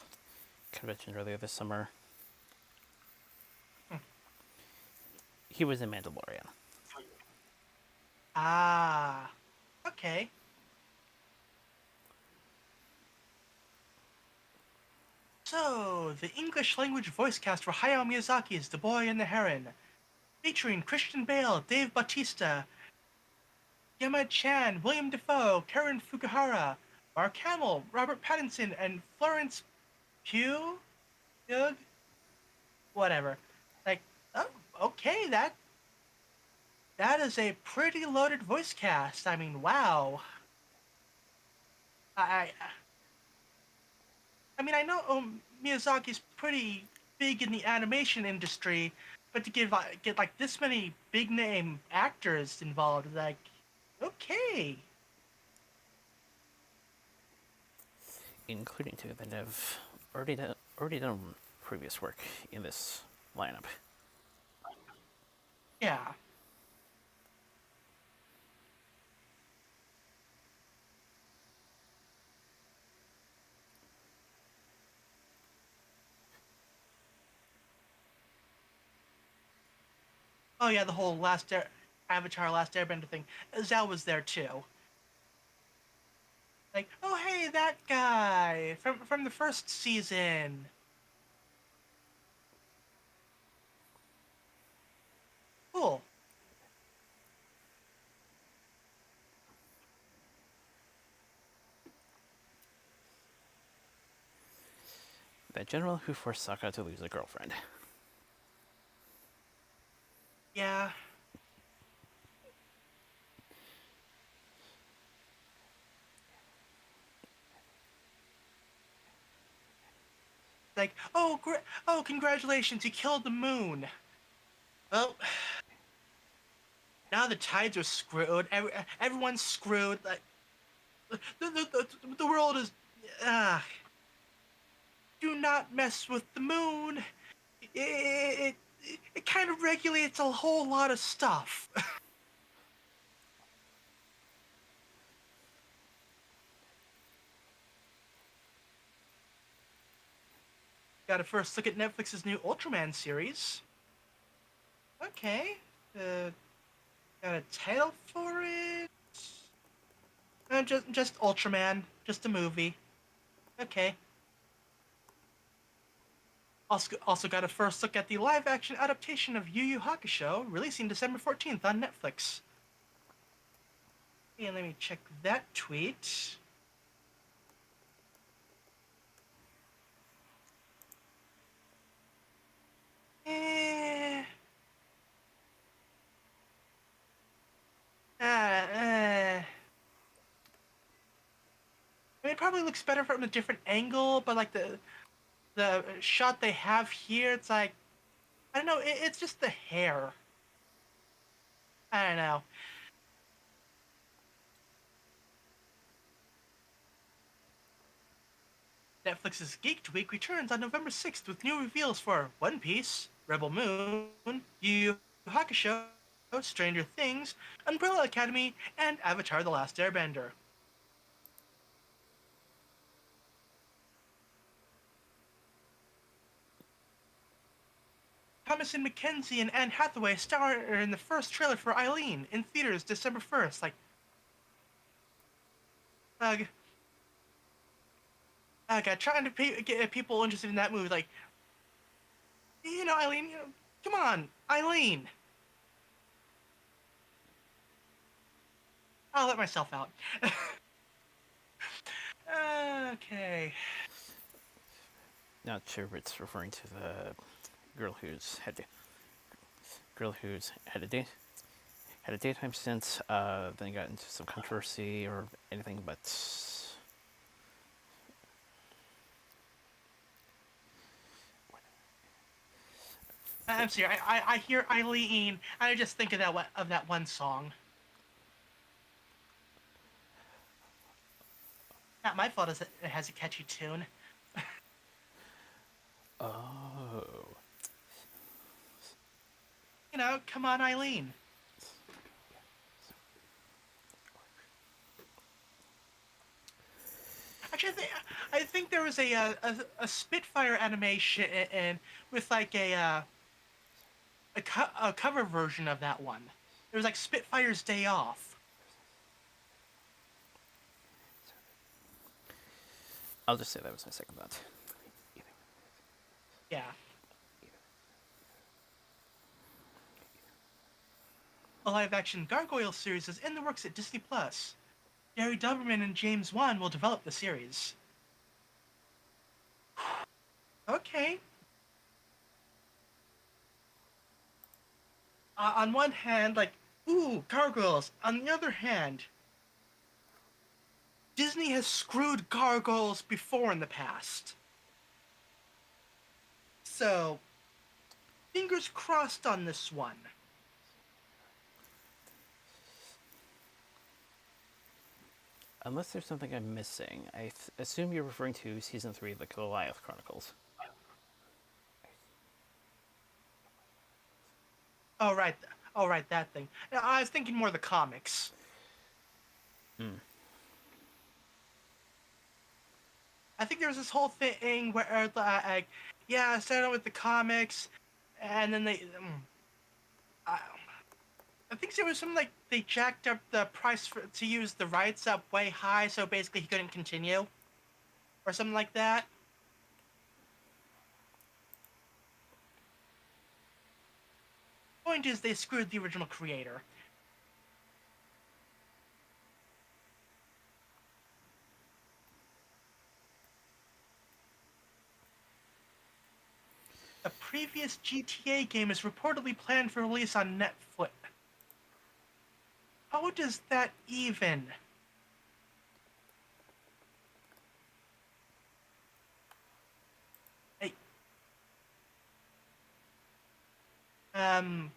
convention earlier this summer. Hmm. He was in Mandalorian. Ah, okay. So, the English language voice cast for Hayao Miyazaki's The Boy and the Heron, featuring Christian Bale, Dave Bautista, Gemma Chan, William Dafoe, Karen Fukuhara, Mark Hamill, Robert Pattinson, and Florence Pugh? Pugh? Whatever. Like, oh, okay, that is a pretty loaded voice cast. I mean, wow. I I mean, I know Miyazaki's pretty big in the animation industry, but to get like this many big name actors involved, like, okay. Including two that have already done previous work in this lineup. Yeah. Oh yeah, the whole Avatar Last Airbender thing. Zhao was there too. Like, oh hey, that guy from the first season. Cool. The general who forced Sokka to lose a girlfriend. Yeah. Like, oh, congratulations, you killed the moon. Well, now the tides are screwed. Everyone's screwed. Like, the world is. Uh, do not mess with the moon. It, it kind of regulates a whole lot of stuff. Got to first look at Netflix's new Ultraman series. Okay. Uh, got a title for it? Just Ultraman, just a movie. Okay. Also got a first look at the live-action adaptation of Yu Yu Hakusho, releasing December 14th on Netflix. And let me check that tweet. Eh, I mean, it probably looks better from a different angle, but like the shot they have here, it's like I don't know. It's just the hair. I don't know. Netflix's Geeked Week returns on November 6th with new reveals for One Piece, Rebel Moon, Yu Yu Hakusho, Stranger Things, Umbrella Academy, and Avatar: The Last Airbender. Thomasin McKenzie and Anne Hathaway star in the first trailer for Eileen in theaters December 1st. Like, uh, trying to get people interested in that movie. Like, Eileen, come on, Eileen. I'll let myself out. Okay. Not sure if it's referring to the girl who's had a date had a daytime stint, then got into some controversy or anything, but I'm sorry. I hear Eileen, and I just think of that one song. Not my fault. It has a catchy tune. oh, Come on, Eileen. Actually, I think there was a Spitfire animation in with like a cover version of that one. It was like Spitfire's Day Off. I'll just say that was my second thought. Yeah. A live-action Gargoyle series is in the works at Disney Plus. Gary Doberman and James Wan will develop the series. Okay. On one hand, like, ooh, gargoyles. On the other hand, Disney has screwed gargoyles before in the past. So, fingers crossed on this one. Unless there's something I'm missing, I assume you're referring to season 3 of the Goliath Chronicles. Oh, right. Oh, right, that thing. I was thinking more of the comics. Mm. I think there was this whole thing where, yeah, I started with the comics, and then they. I, I think there was something like they jacked up the price to use the rights up way high, so basically he couldn't continue, or something like that. Point is, they screwed the original creator. A previous GTA game is reportedly planned for release on Netflix. How does that even? Hey, um,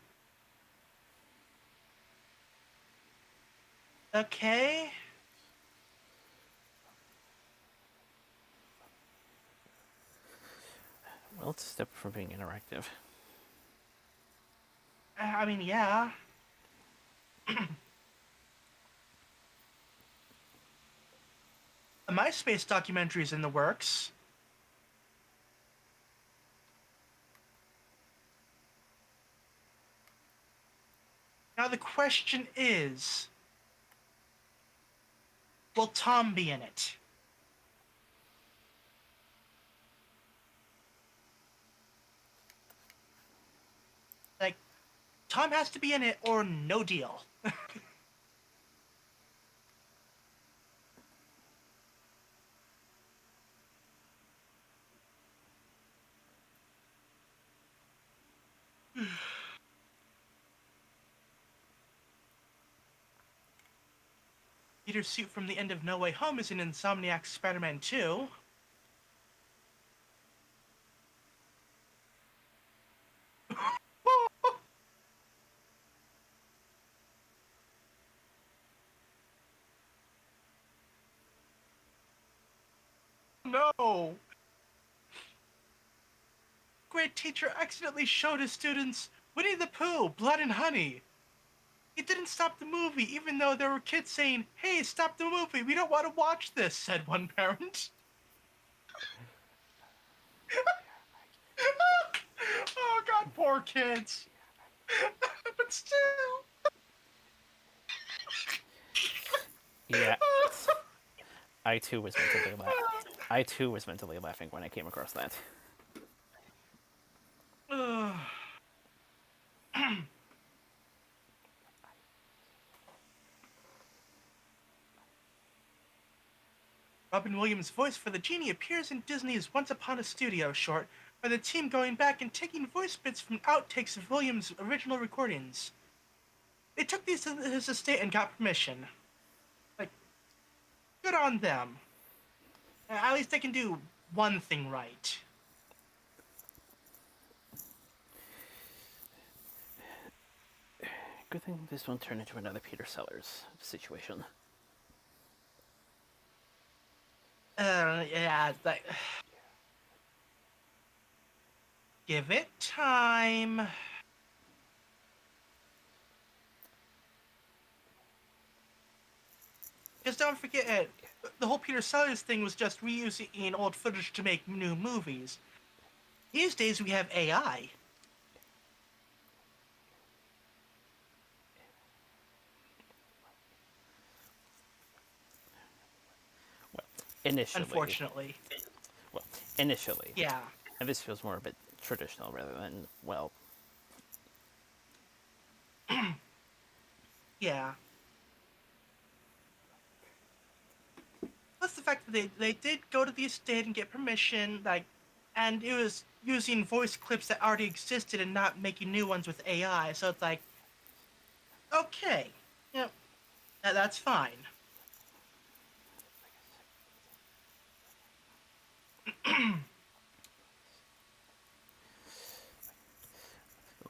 okay. Well, it's a step from being interactive. I mean, yeah. A MySpace documentary is in the works. Now the question is, will Tom be in it? Like, Tom has to be in it or no deal. Peter's suit from the end of No Way Home is in Insomniac's Spider-Man 2. No! Great teacher accidentally showed his students Winnie the Pooh, Blood and Honey. He didn't stop the movie, even though there were kids saying, "Hey, stop the movie, we don't want to watch this," said one parent. Oh god, poor kids. But still. Yeah, I too was mentally I too was mentally laughing when I came across that. Robin Williams' voice for the genie appears in Disney's Once Upon a Studio short, by the team going back and taking voice bits from outtakes of Williams' original recordings. They took these to his estate and got permission. Like, good on them. At least they can do one thing right. Good thing this won't turn into another Peter Sellers situation. Yeah, like, give it time. Just don't forget it. The whole Peter Sellers thing was just reusing old footage to make new movies. These days we have AI. Well, initially. Unfortunately. Well, initially. Yeah. And this feels more a bit traditional rather than, well, Yeah. Plus the fact that they did go to the estate and get permission, like, and it was using voice clips that already existed and not making new ones with AI. So it's like, okay, yeah, that's fine.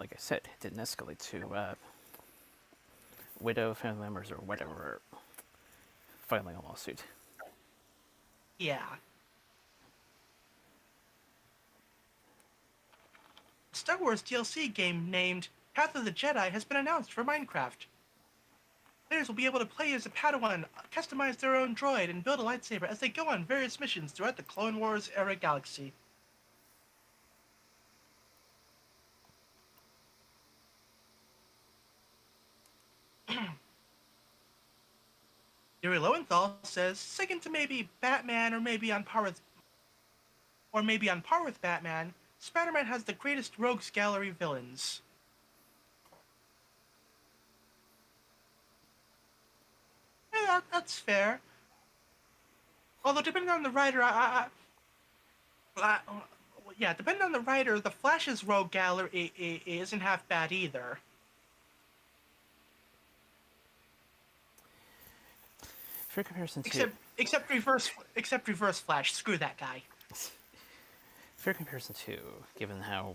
like I said, it didn't escalate to widow, family members, or whatever filing a lawsuit. Yeah. Star Wars DLC game named Path of the Jedi has been announced for Minecraft. Players will be able to play as a Padawan, customize their own droid, and build a lightsaber as they go on various missions throughout the Clone Wars era galaxy. Barry Lowenthal says, second to maybe Batman or maybe on par with Batman, Spider-Man has the greatest rogues gallery villains. Yeah, that's fair. Although depending on the writer, yeah, depending on the writer, the Flash's rogue gallery isn't half bad either. For comparison to Except Reverse Flash. Screw that guy. for comparison to, given how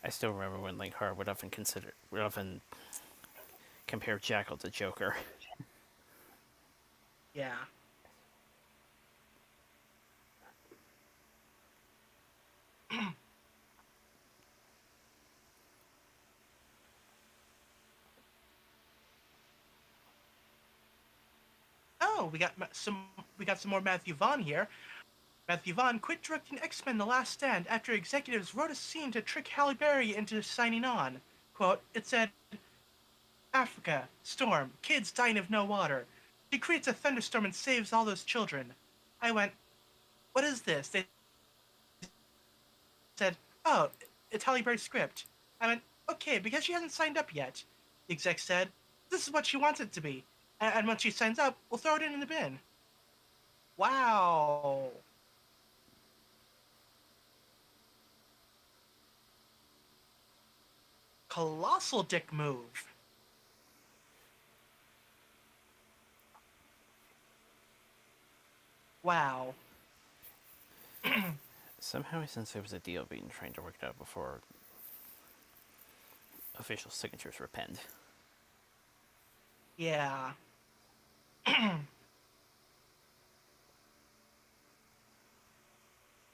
I still remember when Linkheart would often compare Jackal to Joker. Yeah. Oh, we got some more Matthew Vaughn here. Matthew Vaughn quit directing X-Men: The Last Stand after executives wrote a scene to trick Halle Berry into signing on. Quote, it said, Africa, storm, kids dying of no water. She creates a thunderstorm and saves all those children. I went, what is this? They said, oh, it's Halle Berry's script. I went, okay, because she hasn't signed up yet. The exec said, this is what she wants it to be. And once she signs up, we'll throw it in the bin. Wow. Colossal dick move. Wow. Somehow I sense there was a deal being trying to work out before official signatures were penned. Yeah.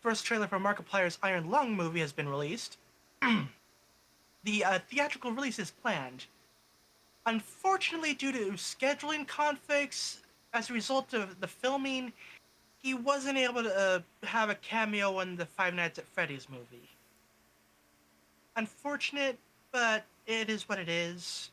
First trailer for Markiplier's Iron Lung movie has been released. The theatrical release is planned. Unfortunately, due to scheduling conflicts as a result of the filming, he wasn't able to have a cameo in the Five Nights at Freddy's movie. Unfortunate, but it is what it is.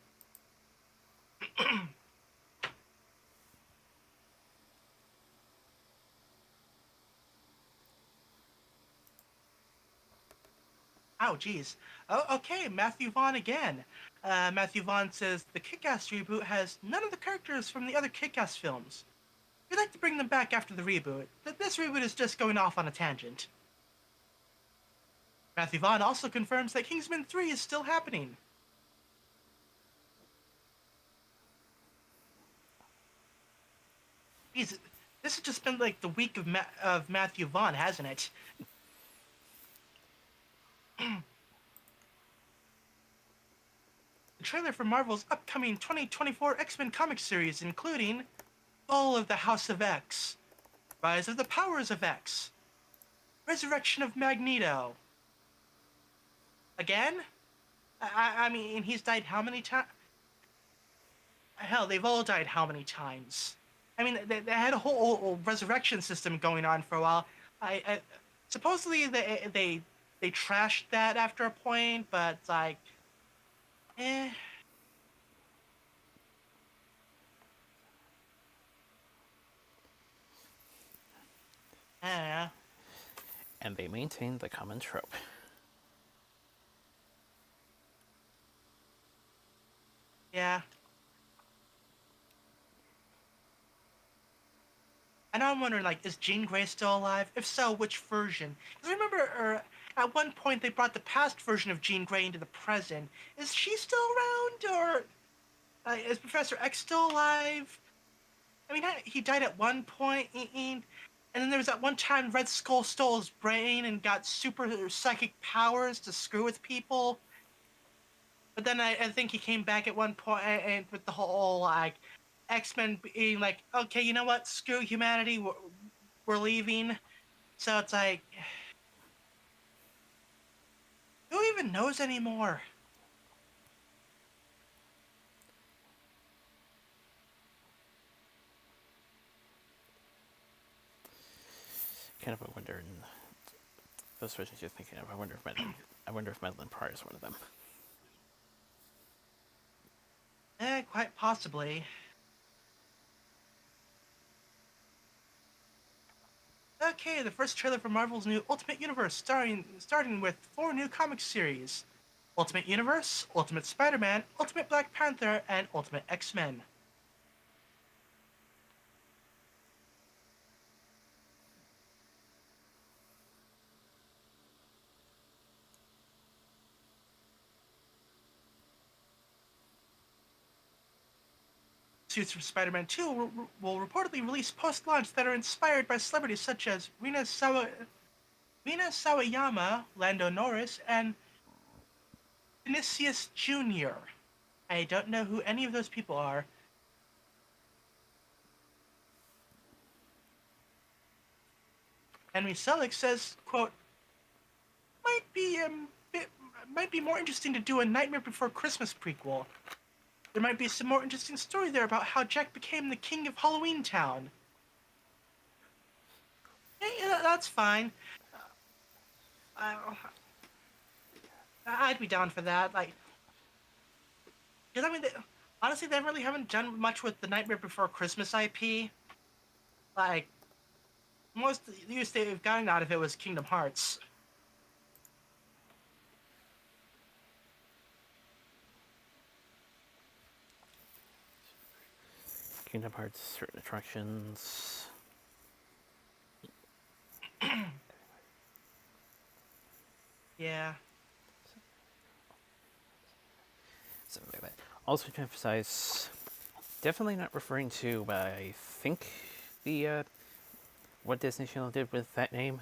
Oh, geez. Oh, okay, Matthew Vaughn again. Matthew Vaughn says the Kick-Ass reboot has none of the characters from the other Kick-Ass films. We'd like to bring them back after the reboot. This reboot is just going off on a tangent. Matthew Vaughn also confirms that Kingsman 3 is still happening. Jeez, this has just been like the week of Matthew Vaughn, hasn't it? The trailer for Marvel's upcoming 2024 X-Men comic series, including Fall of the House of X, Rise of the Powers of X, Resurrection of Magneto. Again? I mean, he's died how many times? Hell, they've all died how many times? I mean, they had a whole resurrection system going on for a while. Supposedly they trashed that after a point, but it's like, eh. I don't know. And they maintain the common trope. Yeah. And I'm wondering, like, is Jean Grey still alive? If so, which version? Because I remember at one point they brought the past version of Jean Grey into the present. Is she still around, or is Professor X still alive? I mean, he died at one point, and then there was that one time Red Skull stole his brain and got super psychic powers to screw with people. But then I think he came back at one point, and with the whole like X-Men being like, okay, you know what? Screw humanity. We're leaving. So it's like, who even knows anymore? Kind of a wonder in those versions you're thinking of. I wonder if Madeline Pryor is one of them. Possibly. Okay, the first trailer for Marvel's new Ultimate Universe, starting with 4 new comic series: Ultimate Universe, Ultimate Spider-Man, Ultimate Black Panther, and Ultimate X-Men. Suits from Spider-Man 2 will reportedly release post-launch that are inspired by celebrities such as Rina Sawayama, Lando Norris, and Vinicius Jr. I don't know who any of those people are. Henry Selick says, quote, might be bit, might be more interesting to do a Nightmare Before Christmas prequel. There might be some more interesting story there about how Jack became the king of Halloween Town. Hey, that's fine. I, I'd be down for that. Like, because I mean, honestly, they really haven't done much with the Nightmare Before Christmas IP. Like, most use they've gotten out of it was Kingdom Hearts. Kingdom Hearts, certain attractions. Yeah. Something like that. Also to emphasize, definitely not referring to, I think, the, what Disney Channel did with that name.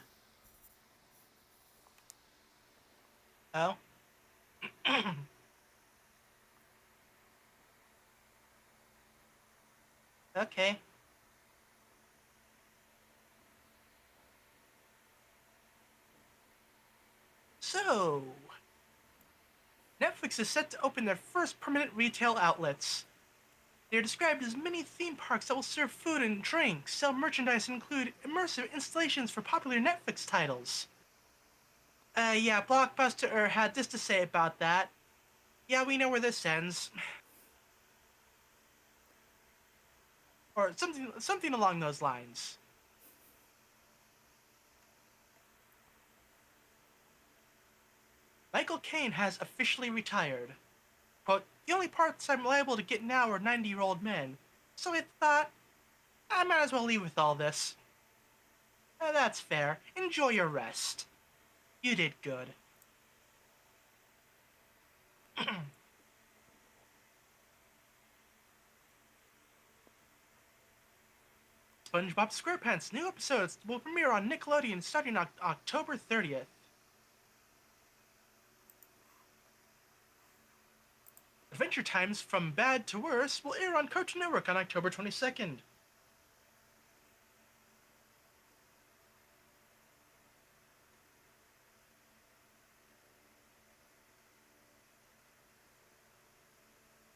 Oh. Okay. So, Netflix is set to open their first permanent retail outlets. They are described as mini theme parks that will serve food and drink, sell merchandise, and include immersive installations for popular Netflix titles. Yeah, Blockbuster had this to say about that. Yeah, we know where this ends. Or something along those lines. Michael Caine has officially retired. Quote, the only parts I'm liable to get now are 90-year-old men. So I thought, I might as well leave with all this. That's fair. Enjoy your rest. You did good. SpongeBob SquarePants new episodes will premiere on Nickelodeon starting October 30th. Adventure Times From Bad to Worse will air on Cartoon Network on October 22nd.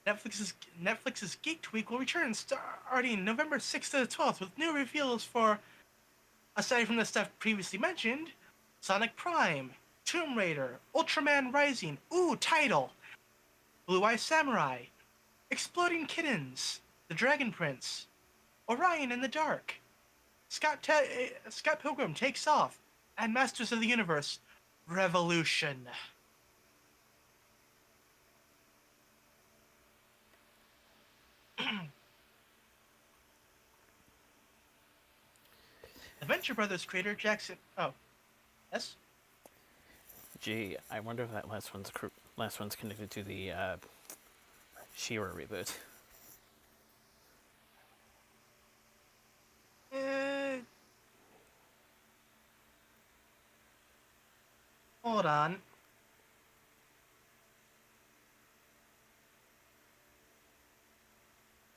Netflix's Geeked Week will return starting November 6th to the 12th with new reveals for, aside from the stuff previously mentioned, Sonic Prime, Tomb Raider, Ultraman Rising, ooh, title, Blue Eye Samurai, Exploding Kittens, The Dragon Prince, Orion in the Dark, Scott Pilgrim Takes Off, and Masters of the Universe, Revolution. Adventure Brothers creator Jackson. Oh, yes? Gee, I wonder if that last one's connected to the She-Ra reboot. Uh, hold on.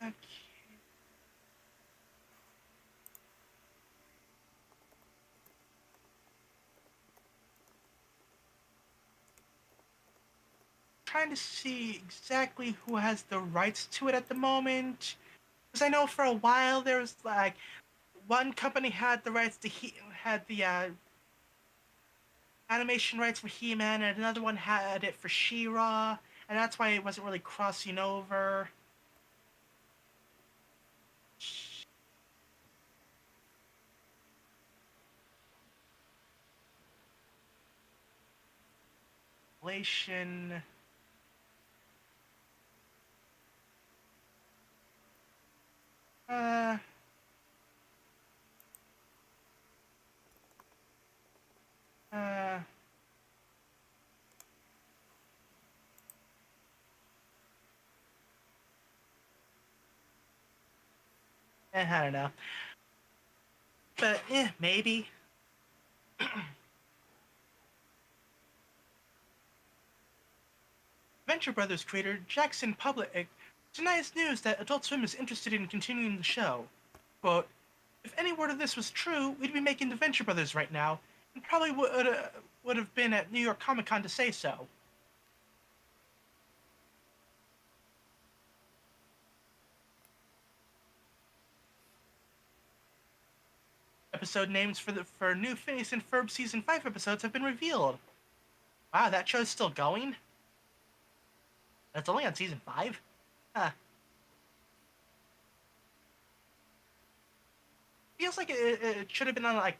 Okay. Trying to see exactly who has the rights to it at the moment. Because I know for a while there was like one company had the rights to had the animation rights for He-Man, and another one had it for She-Ra, and that's why it wasn't really crossing over. Relation. Uh, uh, I don't know. But, maybe. Venture Brothers creator Jackson Public denies news that Adult Swim is interested in continuing the show. Quote, if any word of this was true, we'd be making the Venture Brothers right now, and probably would have been at New York Comic Con to say so. Episode names for new Phineas and Ferb season 5 episodes have been revealed. Wow, that show's still going? That's only on season 5? Huh. Feels like it should have been on like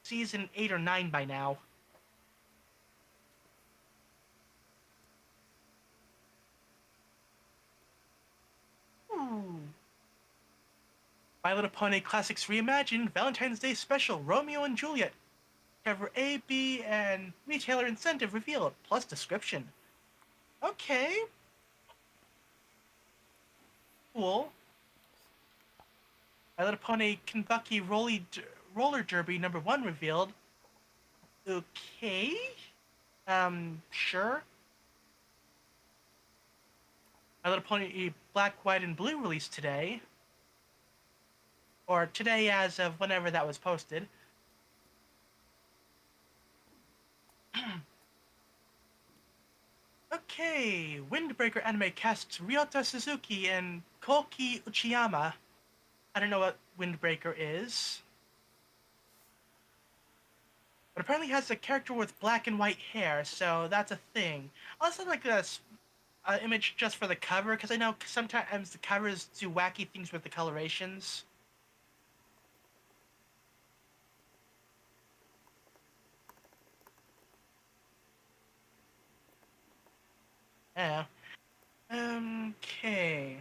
season 8 or 9 by now. Ooh. My Little Pony Classics Reimagined Valentine's Day Special Romeo and Juliet. Cover A, B, and retailer incentive revealed, plus description. Okay, cool. My Little Pony Kentucky Roller Derby #1 revealed. Okay. Sure. My Little Pony Black, White, and Blue released today. Or today as of whenever that was posted. Okay, Windbreaker anime casts Ryota Suzuki and Koki Uchiyama. I don't know what Windbreaker is. But apparently has a character with black and white hair, so that's a thing. Also, like this image just for the cover, because I know sometimes the covers do wacky things with the colorations. Yeah. Okay.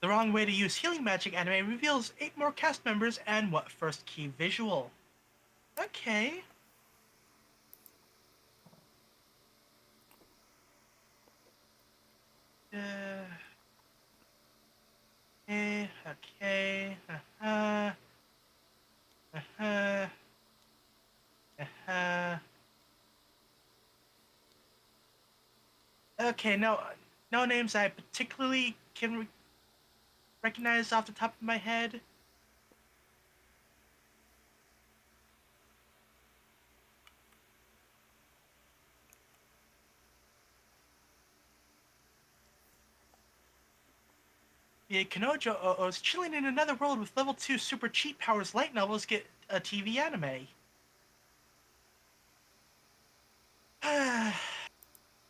The Wrong Way to Use Healing Magic anime reveals 8 more cast members and what first key visual. Okay. Uh, okay. Uh-huh. Uh-huh. Okay, no names I particularly can recognize off the top of my head. Yeah, Kanojo is chilling in another world with level 2 super cheat powers. Light novels get a TV anime.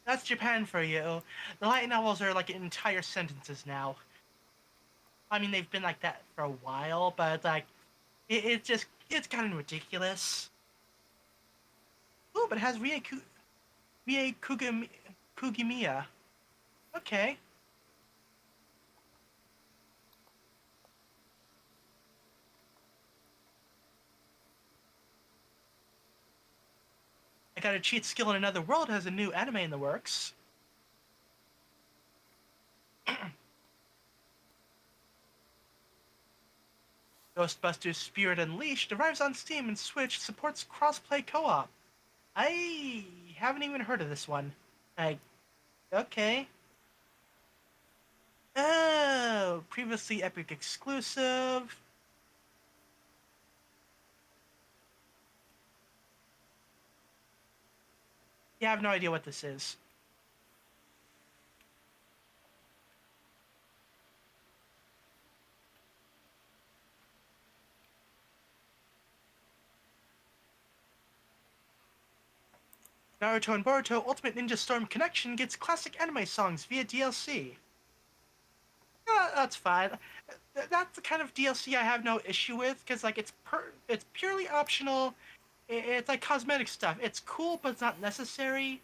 That's Japan for you. The light novels are like entire sentences now. I mean, they've been like that for a while, but like, it's kind of ridiculous. Ooh, but it has Kugimiya. Okay. I got a cheat skill in another world has a new anime in the works. Ghostbusters Spirit Unleashed arrives on Steam and Switch, supports cross-play co-op. I haven't even heard of this one. Like, okay. Oh, previously Epic exclusive. Yeah, I have no idea what this is. Naruto and Boruto Ultimate Ninja Storm Connection gets classic anime songs via DLC. That's fine. That's the kind of DLC I have no issue with because like it's purely optional. It's like cosmetic stuff. It's cool, but it's not necessary.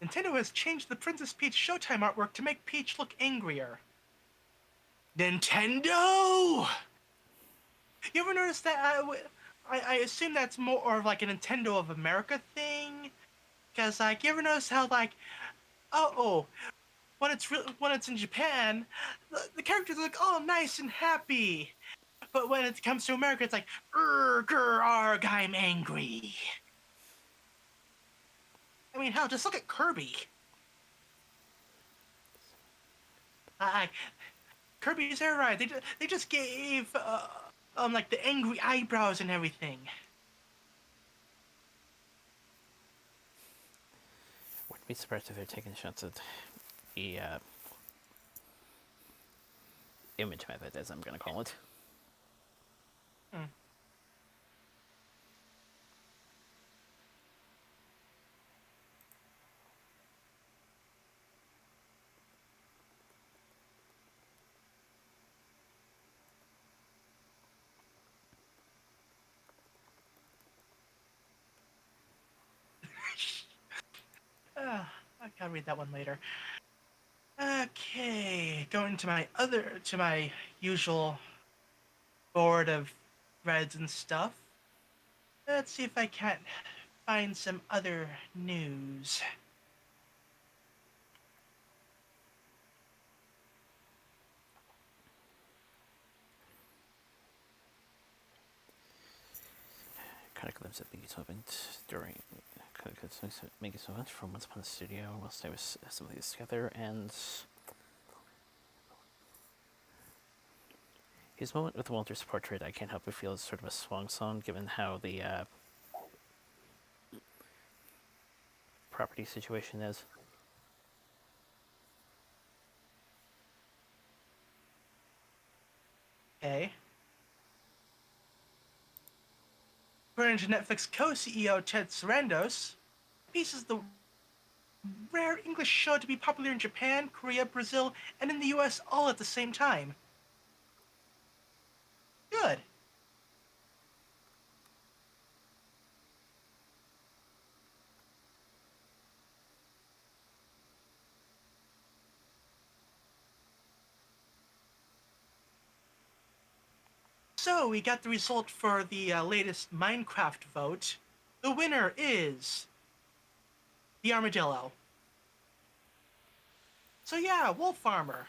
Nintendo has changed the Princess Peach Showtime artwork to make Peach look angrier. Nintendo! You ever notice that? I assume that's more of like a Nintendo of America thing. Because like, you ever notice how like, oh, when it's in Japan, the characters look all nice and happy, but when it comes to America, it's like, arg, I'm angry. I mean, hell, just look at Kirby. I Kirby's hair right. They just gave like the angry eyebrows and everything. Wouldn't be surprised if they're taking shots at the image method, as I'm going to call it. Hmm. I gotta read that one later. Okay, going to my usual board of threads and stuff. Let's see if I can't find some other news. Kind of glimpse at Mickey's event during Mickey's event from Once Upon a Studio whilst I was assembling this together, and his moment with Walter's portrait, I can't help but feel is sort of a swan song, given how the property situation is. Okay. According to Netflix co-CEO Ted Sarandos, Peace is the rare English show to be popular in Japan, Korea, Brazil, and in the US all at the same time. Good. So we got the result for the latest Minecraft vote. The winner is the armadillo. So yeah, Wolf Farmer.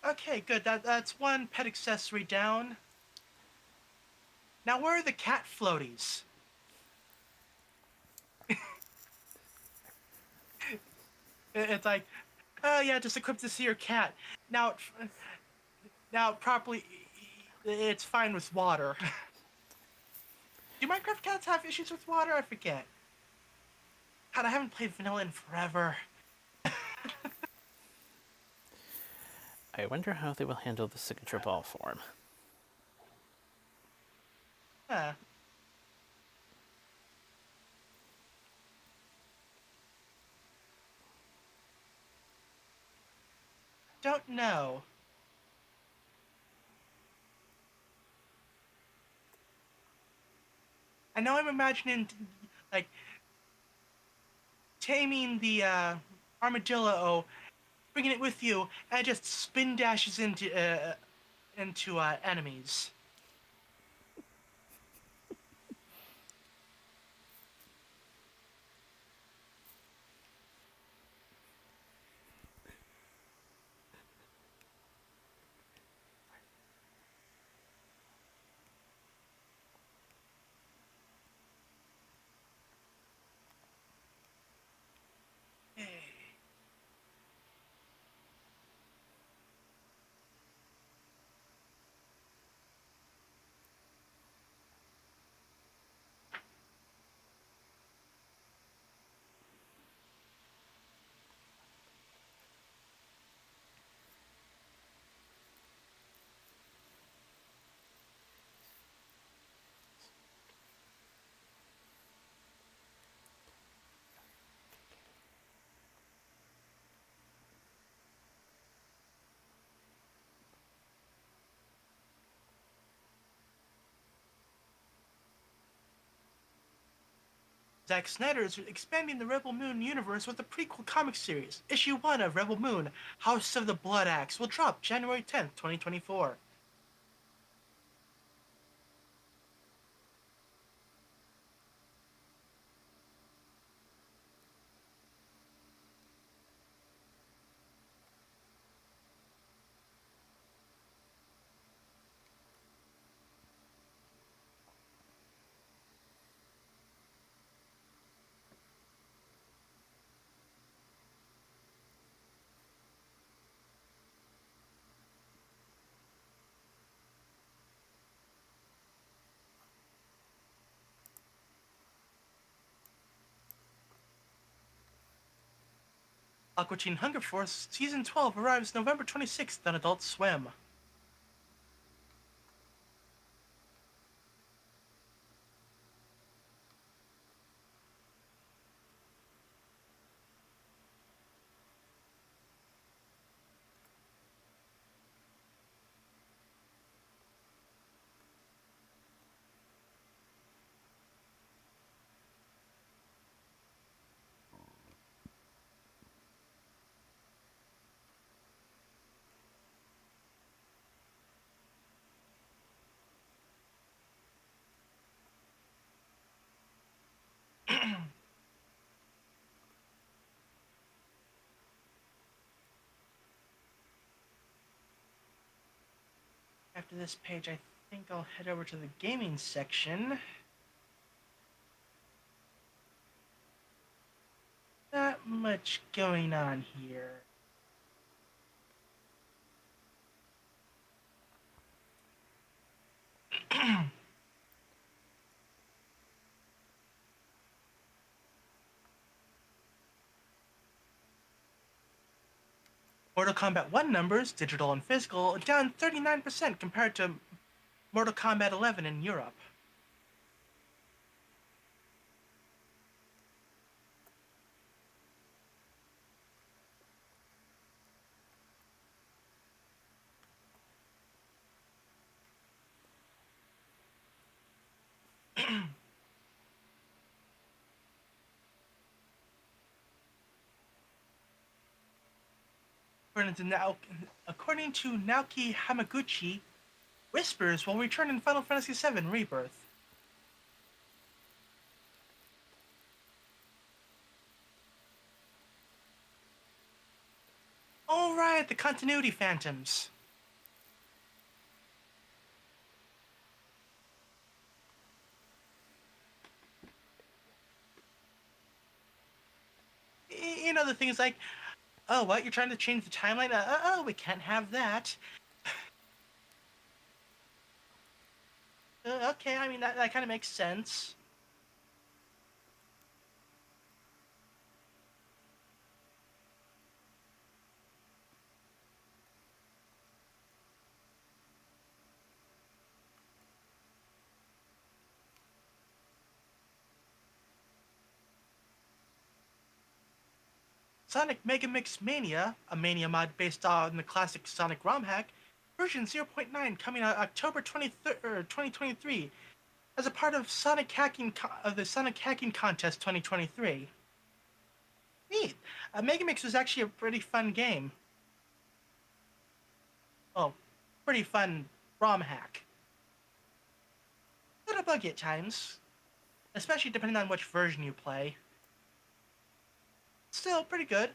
Okay, good. That's one pet accessory down. Now where are the cat floaties? It's like, oh yeah, just equip this here cat. Now, now properly, it's fine with water. Do Minecraft cats have issues with water? I forget. God, I haven't played vanilla in forever. I wonder how they will handle the signature ball form. Huh. Don't know. I know I'm imagining, like, taming the armadillo, bringing it with you, and it just spin dashes into enemies. Hey. Zack Snyder is expanding the Rebel Moon universe with a prequel comic series. Issue 1 of Rebel Moon, House of the Blood Axe, will drop January 10th, 2024. Aqua Teen Hunger Force Season 12 arrives November 26th on Adult Swim. After this page, I think I'll head over to the gaming section. Not much going on here. Mortal Kombat 1 numbers, digital and physical, down 39% compared to Mortal Kombat 11 in Europe. According to Naoki Hamaguchi, Whispers will return in Final Fantasy VII Rebirth. All right, the continuity phantoms. You know, the things like, oh, what, you're trying to change the timeline? Oh, we can't have that. Okay, I mean, that kind of makes sense. Sonic Mega Mix Mania, a Mania mod based on the classic Sonic ROM hack, version 0.9 coming out October 23rd, 2023, as a part of the Sonic Hacking Contest 2023. Neat. Mega Mix was actually a pretty fun game. Oh, pretty fun ROM hack. A little buggy at times, especially depending on which version you play. Still pretty good.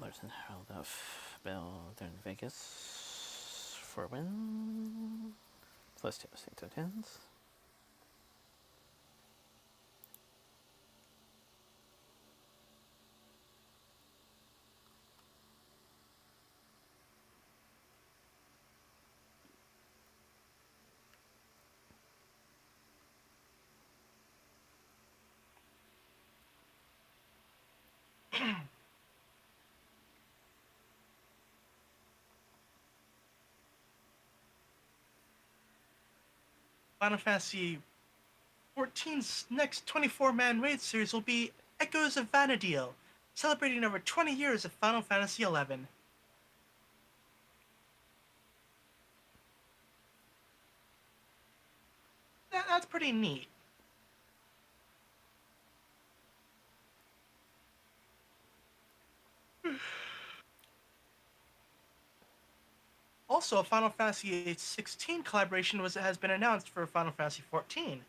Larson held off Bell in Vegas for a win. Plus 2 Saint tens. Final Fantasy XIV's next 24-man raid series will be Echoes of Vana'diel, celebrating over 20 years of Final Fantasy XI. That's pretty neat. Also, a Final Fantasy 16 collaboration has been announced for Final Fantasy 14.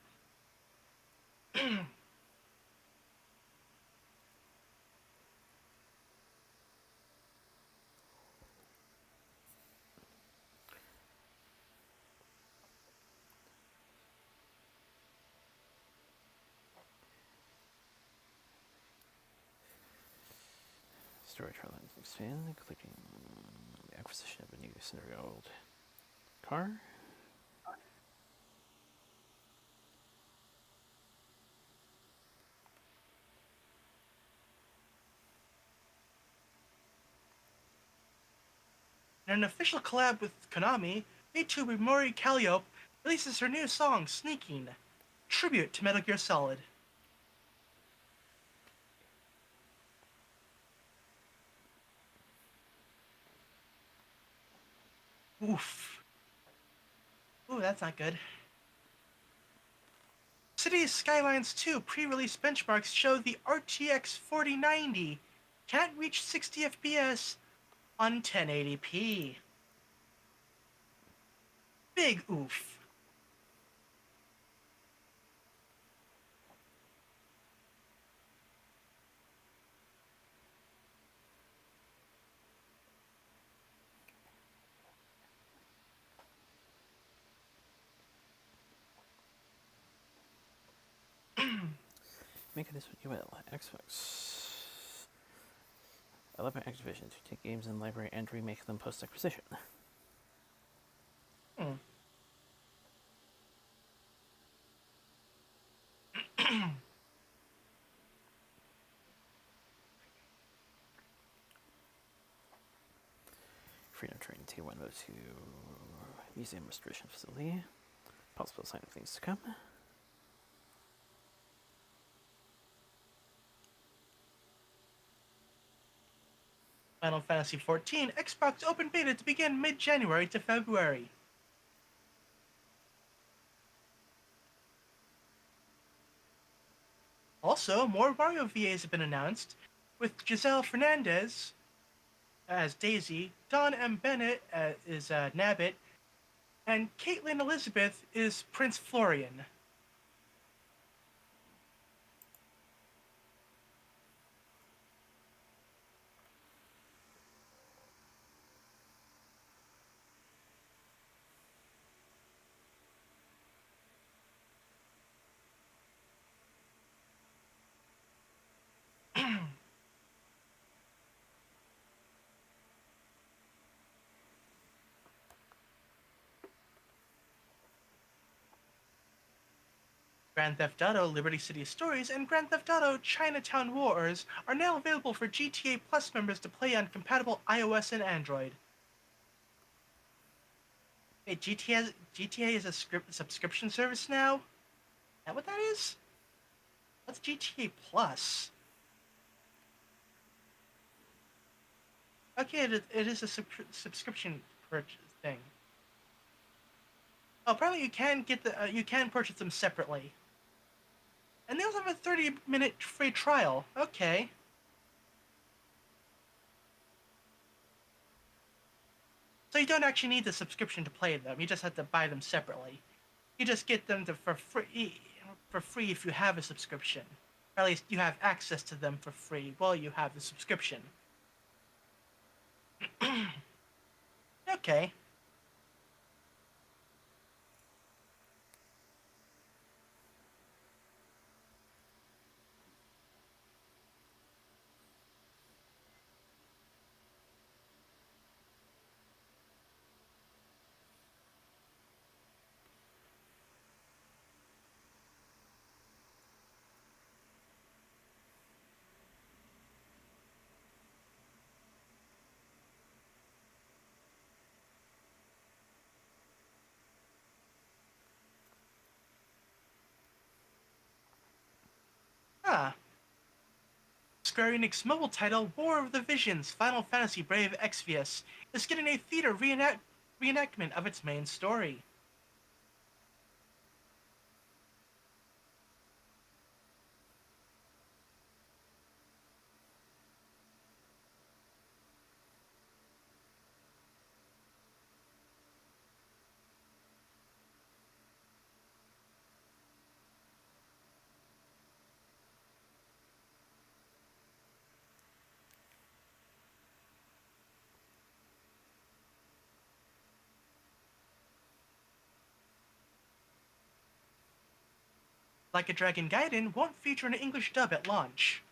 Storytelling expand, including the acquisition of a new scenario car. In an official collab with Konami, VTuber Mori Calliope releases her new song, Sneaking, tribute to Metal Gear Solid. Oof. Ooh, that's not good. Cities Skylines 2 pre-release benchmarks show the RTX 4090 can't reach 60 FPS on 1080p. Big oof. Make this what you will. Xbox. Allowed by Activision to take games in the library and remake them post-acquisition. Hmm. Freedom Train T102 Museum Restoration Facility. Possible sign of things to come. Final Fantasy XIV Xbox Open Beta to begin mid-January to February. Also, more Mario VAs have been announced, with Giselle Fernandez as Daisy, Don M. Bennett is Nabbit, and Caitlin Elizabeth is Prince Florian. Grand Theft Auto Liberty City Stories and Grand Theft Auto Chinatown Wars are now available for GTA Plus members to play on compatible iOS and Android. Wait, GTA is a subscription service now? Is that what that is? What's GTA Plus? Okay, it is a subscription purchase thing. Oh, apparently you can get you can purchase them separately. And they also have a 30-minute free trial. Okay. So you don't actually need the subscription to play them. You just have to buy them separately. You just get them for free if you have a subscription. Or at least you have access to them for free while you have the subscription. Okay. Huh. Square Enix mobile title War of the Visions Final Fantasy Brave Exvius is getting a theater reenactment of its main story. Like a Dragon Gaiden won't feature an English dub at launch.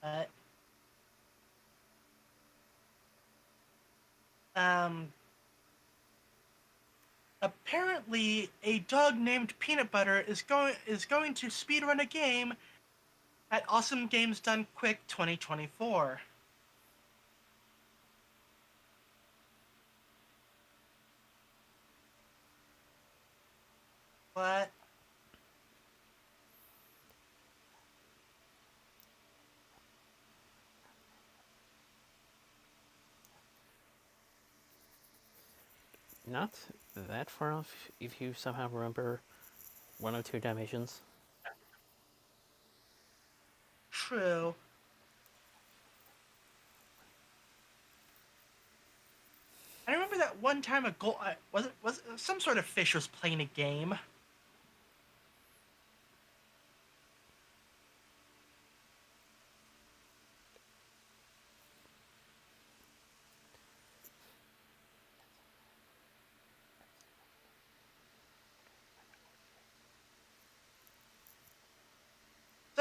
Uh, um, Apparently, a dog named Peanut Butter is going to speedrun a game at Awesome Games Done Quick 2024. What? Not that far off if you somehow remember 102 Dalmatians. True. I remember that one time a goal was it some sort of fish was playing a game.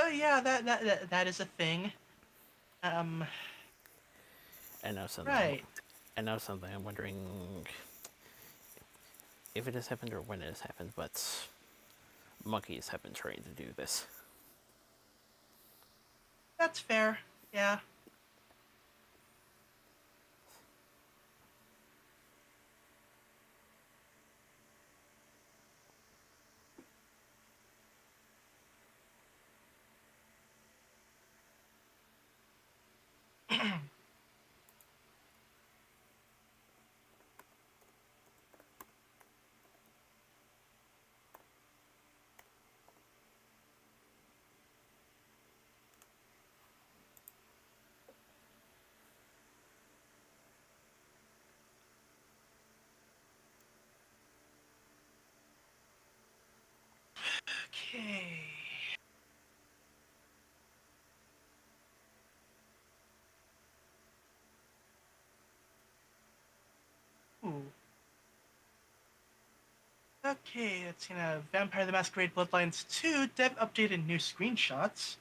So yeah, that is a thing. Um, And now something. right. And now something. I'm wondering if it has happened or when it has happened. But monkeys have been trying to do this. That's fair. Yeah. Okay. Ooh. Okay, let's see now. Vampire the Masquerade Bloodlines 2 dev updated new screenshots.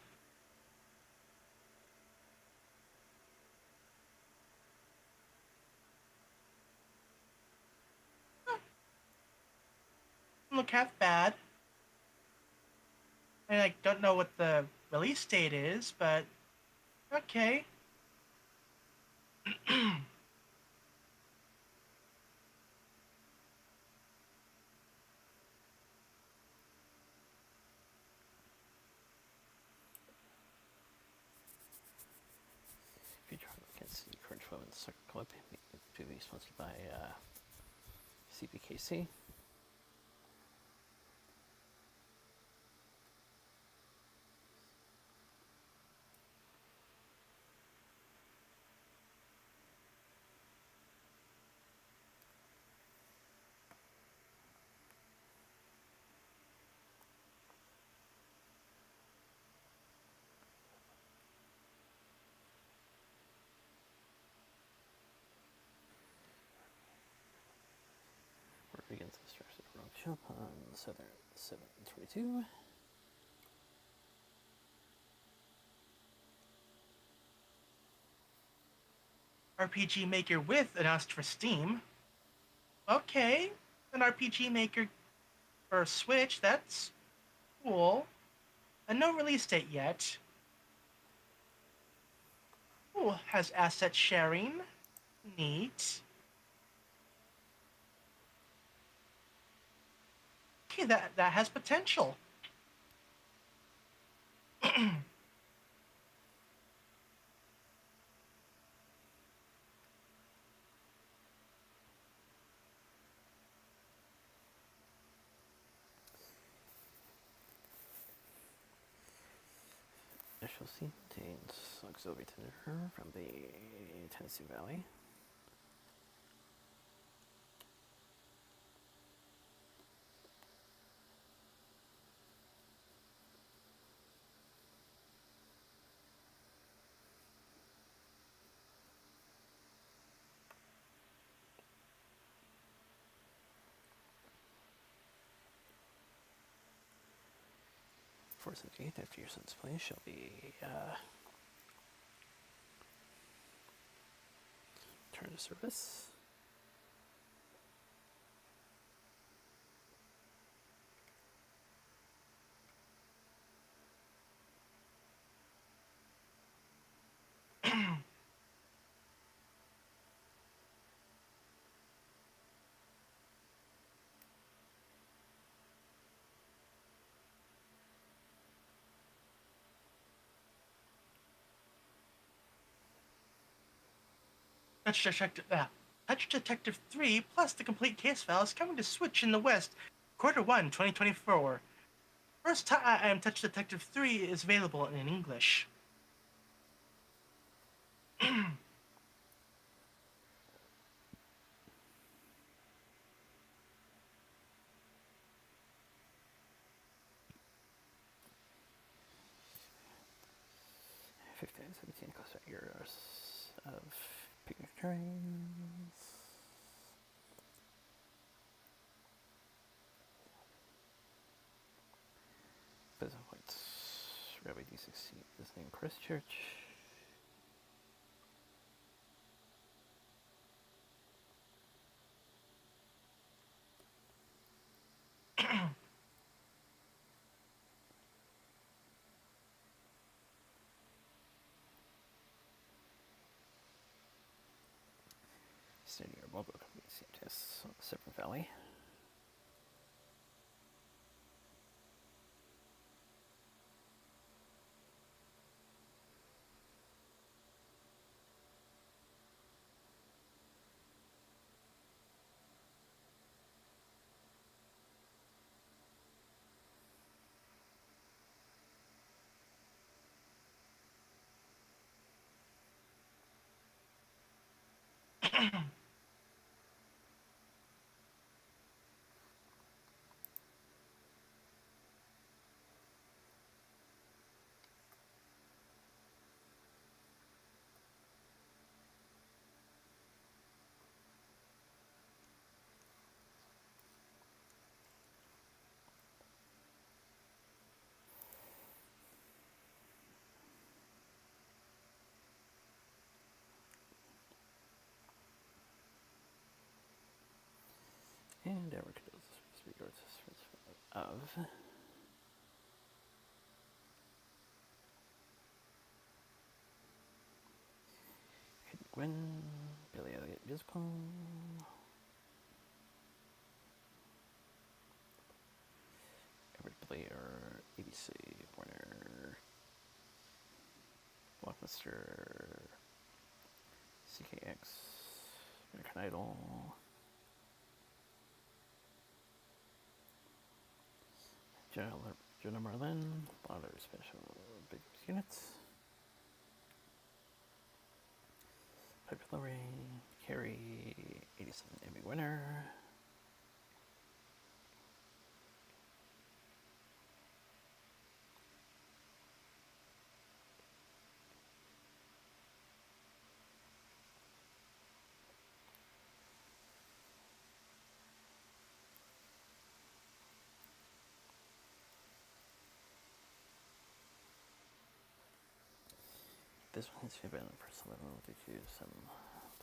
Look half bad. I don't know what the release date is, but okay. Future against the current Women's Soccer Club to be sponsored by CBKC. begins to stress the road shop on 7/22. RPG Maker with announced for Steam. Okay, an RPG Maker for Switch, that's cool. And no release date yet. Ooh, has asset sharing. Neat. Okay, that has potential. Initial scene contains auxiliary tender from the Tennessee Valley. Force and gate after your son's play shall be turned to service. Touch Detective 3 plus the complete case file is coming to Switch in the West, Q1 2024. First time Touch Detective 3 is available in English. €15.17 cost years of picnic trains. Business points. Railway D60 visiting Christchurch. Study your mobile company CMTS on the Separate Valley. And our speakers of Gwen, Billy Elliot Musical, Edward Blair, ABC, Warner, Blockbuster, CKX, American Idol, Jenna Merlin, Bonder Special Big Units, Piper Laurie, Carrie, 87 Emmy winner, This one has to be on a personal level due to some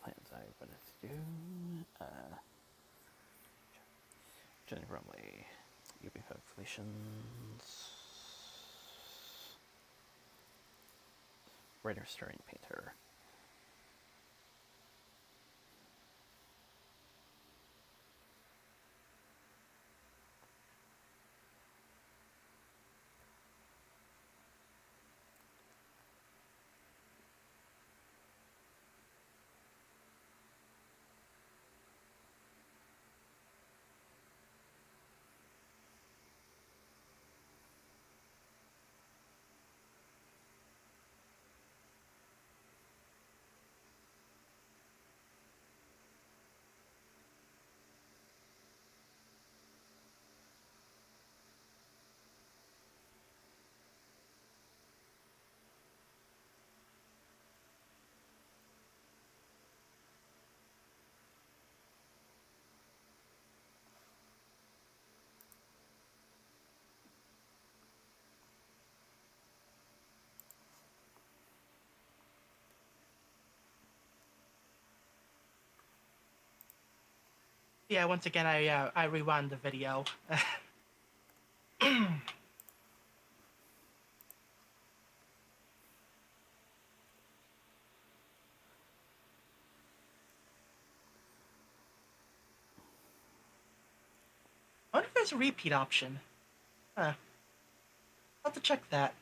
plans I wanted to do. Johnny Bromley, UB Calculations, writer, starring painter. Yeah, once again, I rewound the video. I wonder if there's a repeat option. Huh. I'll have to check that.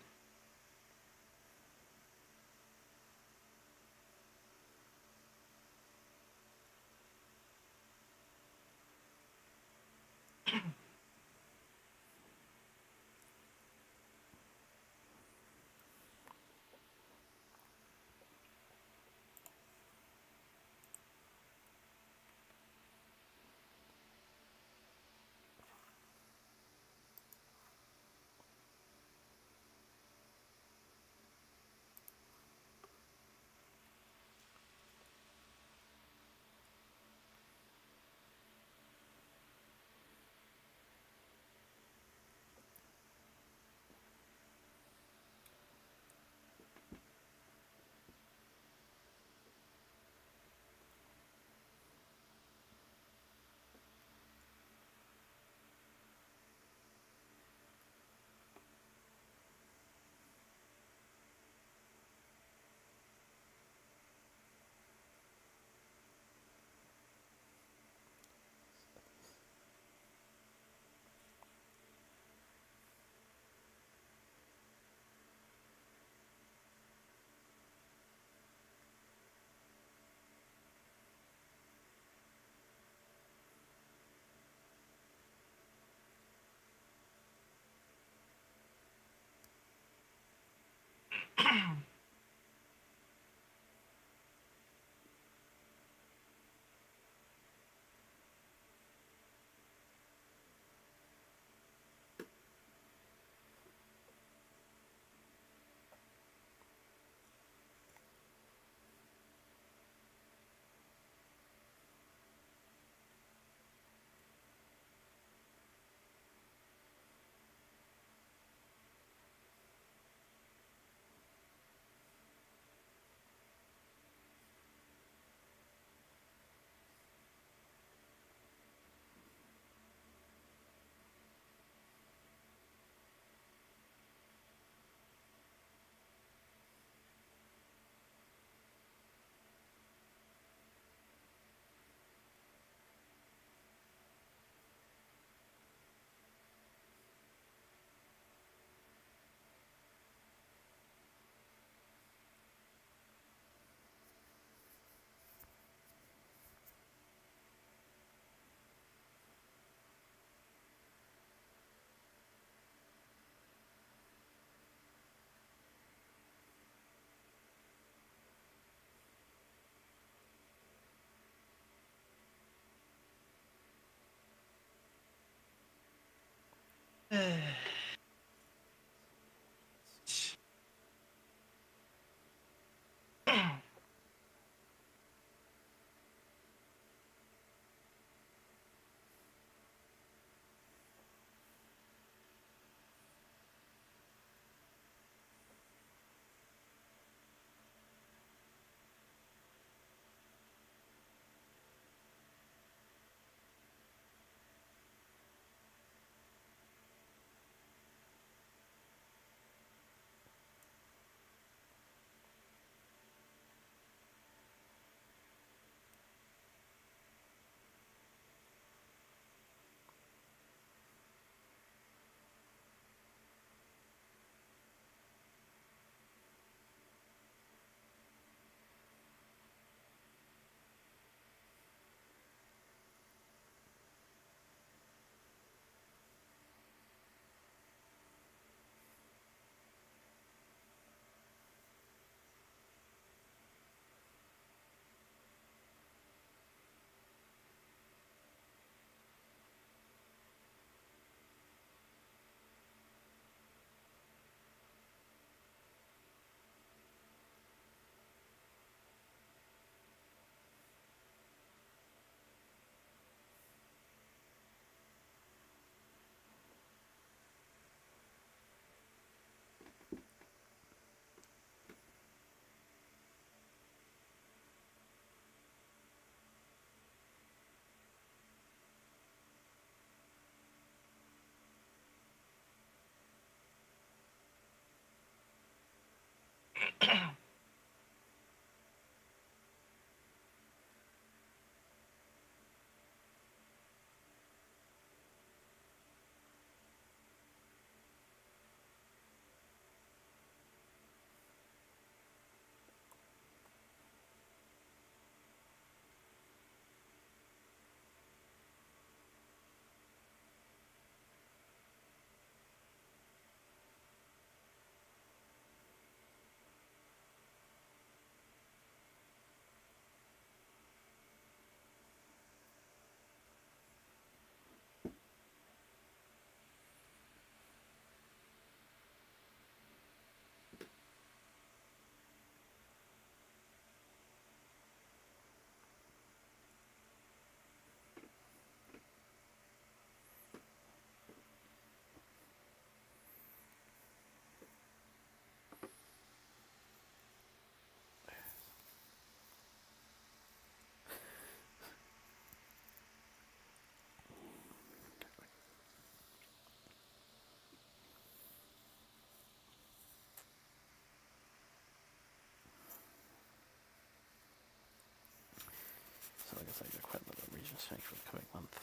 as I got quite a lot of regions to make for the coming month.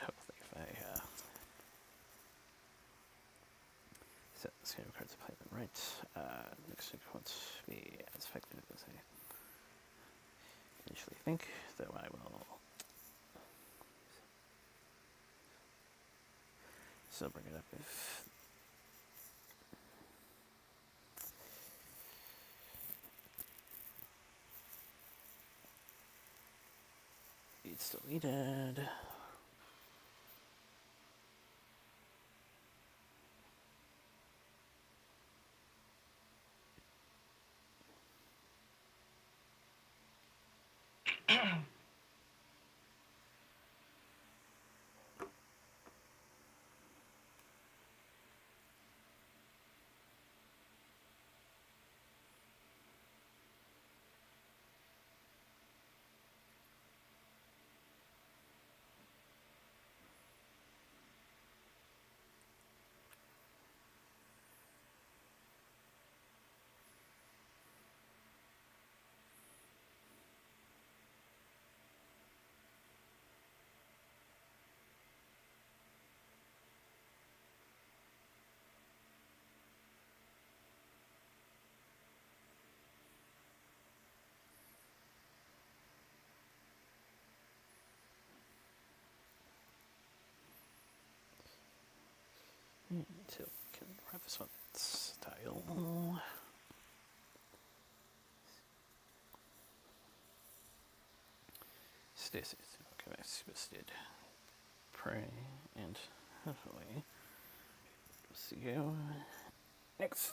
Hopefully if I set the skin cards appointment right, next week won't be as effective as I initially think, though I will still bring it up if it's still needed. Until we can wrap this one style. Stasis, okay, I twisted. Pray, and hopefully we'll see you next